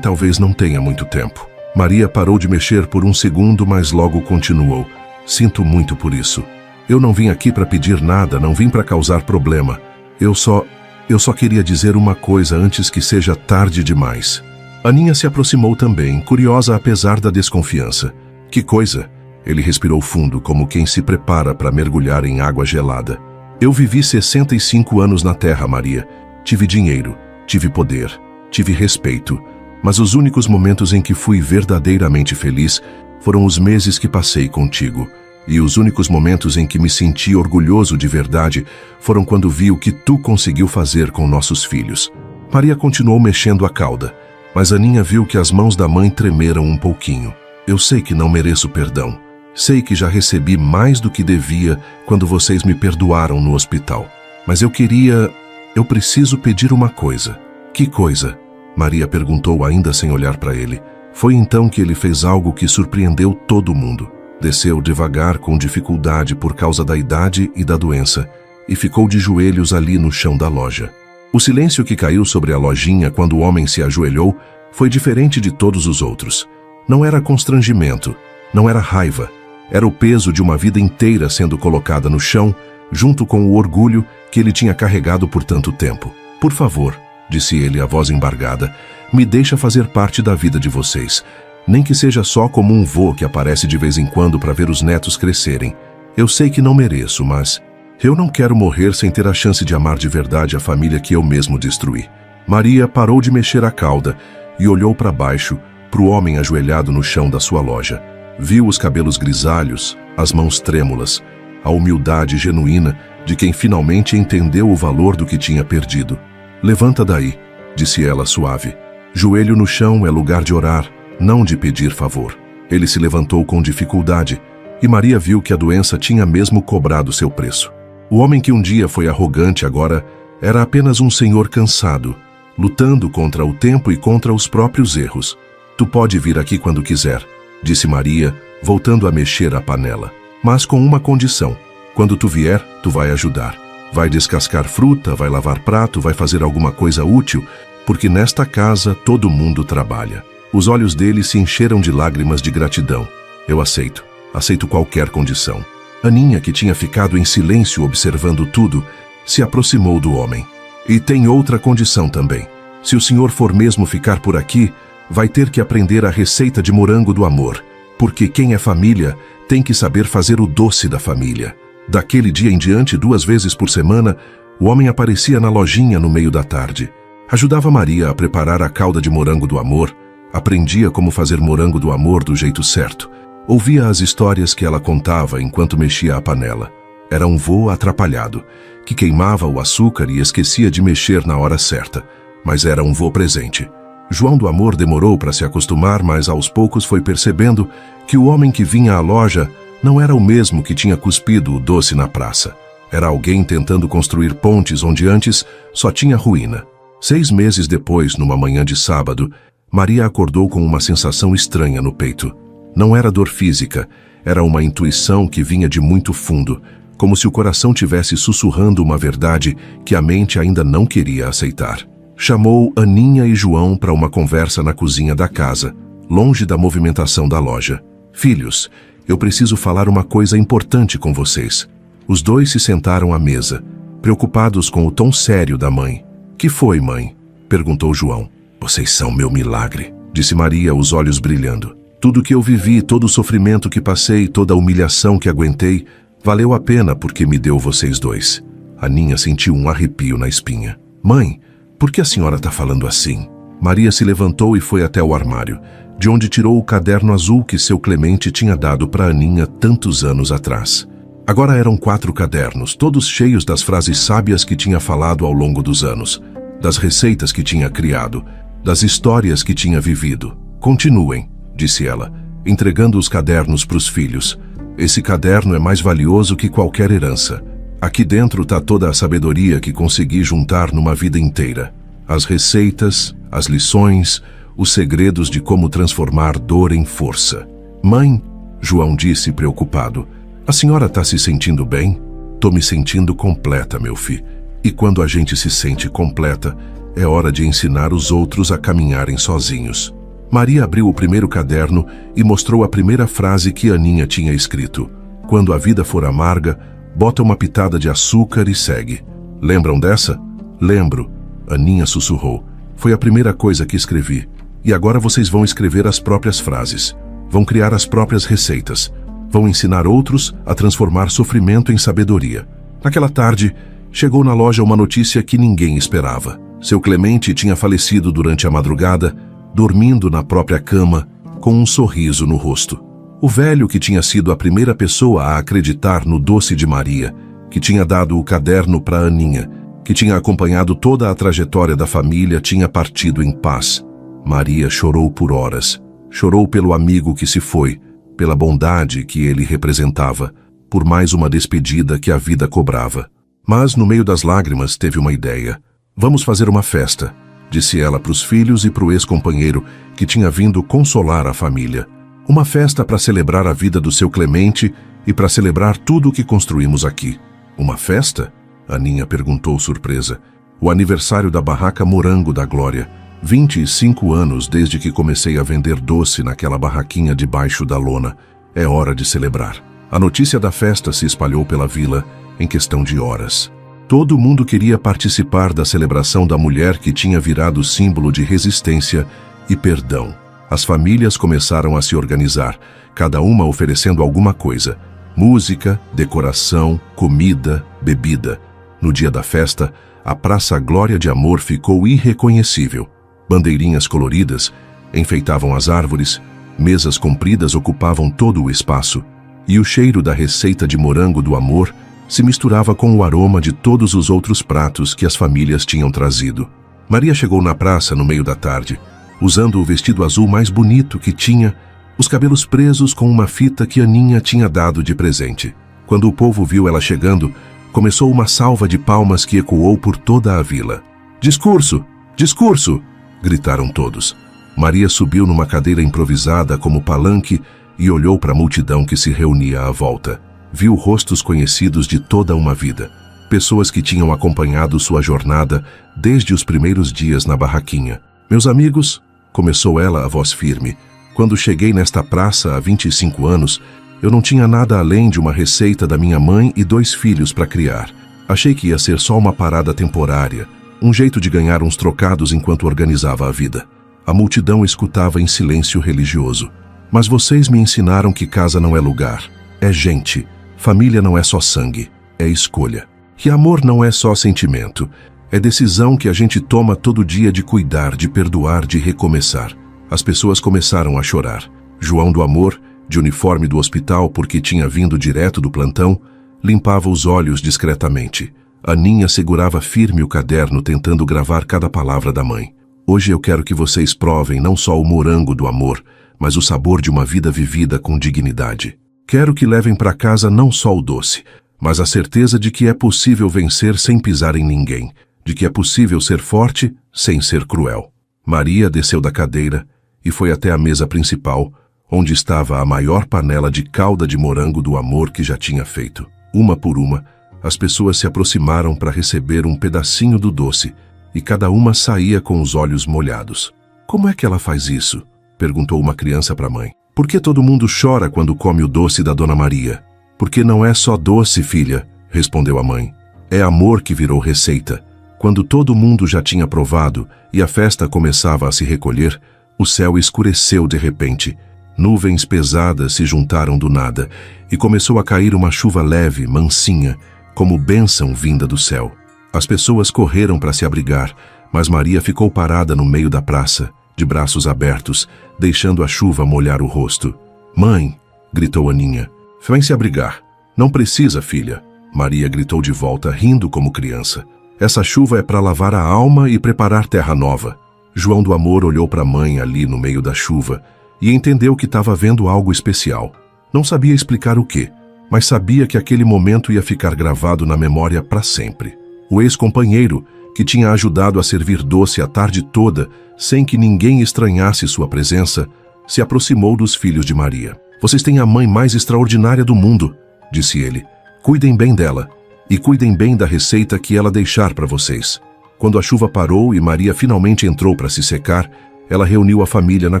talvez não tenha muito tempo. Maria parou de mexer por um segundo, mas logo continuou. Sinto muito por isso. Eu não vim aqui para pedir nada, não vim para causar problema. Eu só queria dizer uma coisa antes que seja tarde demais. Aninha se aproximou também, curiosa apesar da desconfiança. Que coisa? Ele respirou fundo, como quem se prepara para mergulhar em água gelada. Eu vivi 65 anos na Terra, Maria. Tive dinheiro, tive poder, tive respeito. Mas os únicos momentos em que fui verdadeiramente feliz foram os meses que passei contigo. E os únicos momentos em que me senti orgulhoso de verdade foram quando vi o que tu conseguiu fazer com nossos filhos. Maria continuou mexendo a cauda, mas Aninha viu que as mãos da mãe tremeram um pouquinho. Eu sei que não mereço perdão. Sei que já recebi mais do que devia quando vocês me perdoaram no hospital. Mas eu preciso pedir uma coisa. Que coisa? Maria perguntou ainda sem olhar para ele. Foi então que ele fez algo que surpreendeu todo mundo. Desceu devagar com dificuldade por causa da idade e da doença e ficou de joelhos ali no chão da loja. O silêncio que caiu sobre a lojinha quando o homem se ajoelhou foi diferente de todos os outros. Não era constrangimento, não era raiva. Era o peso de uma vida inteira sendo colocada no chão, junto com o orgulho que ele tinha carregado por tanto tempo. Por favor, disse ele, a voz embargada, me deixa fazer parte da vida de vocês. Nem que seja só como um vô que aparece de vez em quando para ver os netos crescerem. Eu sei que não mereço, mas eu não quero morrer sem ter a chance de amar de verdade a família que eu mesmo destruí. Maria parou de mexer a cauda e olhou para baixo, para o homem ajoelhado no chão da sua loja. Viu os cabelos grisalhos, as mãos trêmulas, a humildade genuína de quem finalmente entendeu o valor do que tinha perdido. Levanta daí, disse ela suave. Joelho no chão é lugar de orar, não de pedir favor. Ele se levantou com dificuldade e Maria viu que a doença tinha mesmo cobrado seu preço. O homem que um dia foi arrogante agora era apenas um senhor cansado, lutando contra o tempo e contra os próprios erros. Tu pode vir aqui quando quiser, disse Maria, voltando a mexer a panela. Mas com uma condição. Quando tu vier, tu vai ajudar. Vai descascar fruta, vai lavar prato, vai fazer alguma coisa útil, porque nesta casa todo mundo trabalha. Os olhos dele se encheram de lágrimas de gratidão. Eu aceito. Aceito qualquer condição. Aninha, que tinha ficado em silêncio observando tudo, se aproximou do homem. E tem outra condição também. Se o senhor for mesmo ficar por aqui, vai ter que aprender a receita de morango do amor, porque quem é família tem que saber fazer o doce da família. Daquele dia em diante, 2 vezes por semana, o homem aparecia na lojinha no meio da tarde. Ajudava Maria a preparar a calda de morango do amor, aprendia como fazer morango do amor do jeito certo. Ouvia as histórias que ela contava enquanto mexia a panela. Era um vô atrapalhado, que queimava o açúcar e esquecia de mexer na hora certa, mas era um vô presente. João do Amor demorou para se acostumar, mas aos poucos foi percebendo que o homem que vinha à loja não era o mesmo que tinha cuspido o doce na praça. Era alguém tentando construir pontes onde antes só tinha ruína. 6 meses depois, numa manhã de sábado, Maria acordou com uma sensação estranha no peito. Não era dor física, era uma intuição que vinha de muito fundo, como se o coração tivesse sussurrando uma verdade que a mente ainda não queria aceitar. Chamou Aninha e João para uma conversa na cozinha da casa, longe da movimentação da loja. Filhos, eu preciso falar uma coisa importante com vocês. Os dois se sentaram à mesa, preocupados com o tom sério da mãe. Que foi, mãe? Perguntou João. Vocês são meu milagre, disse Maria, os olhos brilhando. Tudo que eu vivi, todo o sofrimento que passei, toda a humilhação que aguentei, valeu a pena porque me deu vocês dois. Aninha sentiu um arrepio na espinha. Mãe, por que a senhora está falando assim? Maria se levantou e foi até o armário, de onde tirou o caderno azul que seu Clemente tinha dado para Aninha tantos anos atrás. Agora eram 4 cadernos, todos cheios das frases sábias que tinha falado ao longo dos anos, das receitas que tinha criado, das histórias que tinha vivido. Continuem, disse ela, entregando os cadernos para os filhos. Esse caderno é mais valioso que qualquer herança. Aqui dentro está toda a sabedoria que consegui juntar numa vida inteira. As receitas, as lições, os segredos de como transformar dor em força. Mãe, João disse preocupado, a senhora está se sentindo bem? Tô me sentindo completa, meu filho. E quando a gente se sente completa, é hora de ensinar os outros a caminharem sozinhos. Maria abriu o primeiro caderno e mostrou a primeira frase que Aninha tinha escrito. Quando a vida for amarga, bota uma pitada de açúcar e segue. Lembram dessa? Lembro, Aninha sussurrou. Foi a primeira coisa que escrevi. E agora vocês vão escrever as próprias frases. Vão criar as próprias receitas. Vão ensinar outros a transformar sofrimento em sabedoria. Naquela tarde, chegou na loja uma notícia que ninguém esperava. Seu Clemente tinha falecido durante a madrugada, dormindo na própria cama, com um sorriso no rosto. O velho que tinha sido a primeira pessoa a acreditar no doce de Maria, que tinha dado o caderno para Aninha, que tinha acompanhado toda a trajetória da família, tinha partido em paz. Maria chorou por horas. Chorou pelo amigo que se foi, pela bondade que ele representava, por mais uma despedida que a vida cobrava. Mas, no meio das lágrimas, teve uma ideia. Vamos fazer uma festa, disse ela para os filhos e para o ex-companheiro que tinha vindo consolar a família. Uma festa para celebrar a vida do seu Clemente e para celebrar tudo o que construímos aqui. Uma festa? Aninha perguntou surpresa. O aniversário da barraca Morango da Glória. 25 anos desde que comecei a vender doce naquela barraquinha debaixo da lona. É hora de celebrar. A notícia da festa se espalhou pela vila em questão de horas. Todo mundo queria participar da celebração da mulher que tinha virado símbolo de resistência e perdão. As famílias começaram a se organizar, cada uma oferecendo alguma coisa. Música, decoração, comida, bebida. No dia da festa, a Praça Glória de Amor ficou irreconhecível. Bandeirinhas coloridas enfeitavam as árvores, mesas compridas ocupavam todo o espaço, e o cheiro da receita de morango do amor se misturava com o aroma de todos os outros pratos que as famílias tinham trazido. Maria chegou na praça no meio da tarde, usando o vestido azul mais bonito que tinha, os cabelos presos com uma fita que Aninha tinha dado de presente. Quando o povo viu ela chegando, começou uma salva de palmas que ecoou por toda a vila. Discurso! Discurso! Gritaram todos. Maria subiu numa cadeira improvisada como palanque e olhou para a multidão que se reunia à volta. Viu rostos conhecidos de toda uma vida. Pessoas que tinham acompanhado sua jornada desde os primeiros dias na barraquinha. Meus amigos, começou ela a voz firme, quando cheguei nesta praça há 25 anos, eu não tinha nada além de uma receita da minha mãe e 2 filhos para criar. Achei que ia ser só uma parada temporária, um jeito de ganhar uns trocados enquanto organizava a vida. A multidão escutava em silêncio religioso. Mas vocês me ensinaram que casa não é lugar, é gente. Família não é só sangue, é escolha. Que amor não é só sentimento, é decisão que a gente toma todo dia de cuidar, de perdoar, de recomeçar. As pessoas começaram a chorar. João do Amor, de uniforme do hospital porque tinha vindo direto do plantão, limpava os olhos discretamente. Aninha segurava firme o caderno tentando gravar cada palavra da mãe. Hoje eu quero que vocês provem não só o morango do amor, mas o sabor de uma vida vivida com dignidade. Quero que levem para casa não só o doce, mas a certeza de que é possível vencer sem pisar em ninguém, de que é possível ser forte sem ser cruel. Maria desceu da cadeira e foi até a mesa principal, onde estava a maior panela de calda de morango do amor que já tinha feito. Uma por uma, as pessoas se aproximaram para receber um pedacinho do doce, e cada uma saía com os olhos molhados. Como é que ela faz isso? Perguntou uma criança para a mãe. Por que todo mundo chora quando come o doce da Dona Maria? Porque não é só doce, filha, respondeu a mãe. É amor que virou receita. Quando todo mundo já tinha provado e a festa começava a se recolher, o céu escureceu de repente. Nuvens pesadas se juntaram do nada e começou a cair uma chuva leve, mansinha, como bênção vinda do céu. As pessoas correram para se abrigar, mas Maria ficou parada no meio da praça, de braços abertos, deixando a chuva molhar o rosto. Mãe, gritou Aninha, vem se abrigar. Não precisa, filha, Maria gritou de volta, rindo como criança. Essa chuva é para lavar a alma e preparar terra nova. João do Amor olhou para a mãe ali no meio da chuva e entendeu que estava vendo algo especial. Não sabia explicar o quê, mas sabia que aquele momento ia ficar gravado na memória para sempre. O ex-companheiro, que tinha ajudado a servir doce a tarde toda, sem que ninguém estranhasse sua presença, se aproximou dos filhos de Maria. Vocês têm a mãe mais extraordinária do mundo, disse ele. Cuidem bem dela, e cuidem bem da receita que ela deixar para vocês. Quando a chuva parou e Maria finalmente entrou para se secar, ela reuniu a família na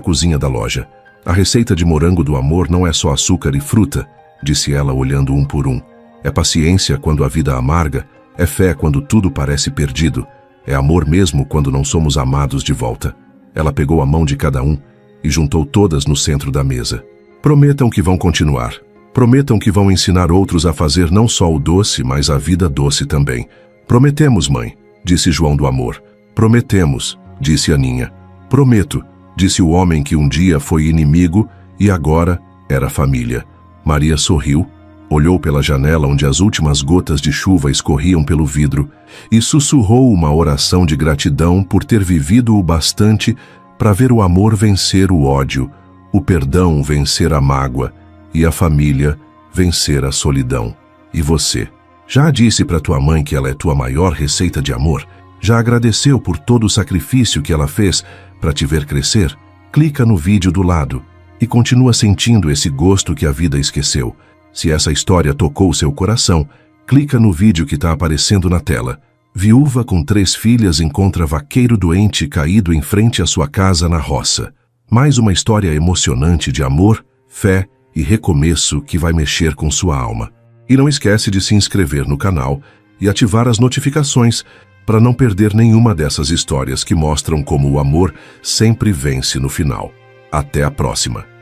cozinha da loja. A receita de morango do amor não é só açúcar e fruta, disse ela olhando um por um. É paciência quando a vida amarga, é fé quando tudo parece perdido, é amor mesmo quando não somos amados de volta. Ela pegou a mão de cada um e juntou todas no centro da mesa. Prometam que vão continuar. Prometam que vão ensinar outros a fazer não só o doce, mas a vida doce também. Prometemos, mãe, disse João do Amor. Prometemos, disse Aninha. Prometo, disse o homem que um dia foi inimigo e agora era família. Maria sorriu, olhou pela janela onde as últimas gotas de chuva escorriam pelo vidro e sussurrou uma oração de gratidão por ter vivido o bastante para ver o amor vencer o ódio, o perdão vencer a mágoa e a família vencer a solidão. E você? Já disse para tua mãe que ela é tua maior receita de amor? Já agradeceu por todo o sacrifício que ela fez para te ver crescer? Clica no vídeo do lado e continua sentindo esse gosto que a vida esqueceu. Se essa história tocou seu coração, clica no vídeo que está aparecendo na tela. Viúva com 3 filhas encontra vaqueiro doente caído em frente à sua casa na roça. Mais uma história emocionante de amor, fé e recomeço que vai mexer com sua alma. E não esquece de se inscrever no canal e ativar as notificações para não perder nenhuma dessas histórias que mostram como o amor sempre vence no final. Até a próxima!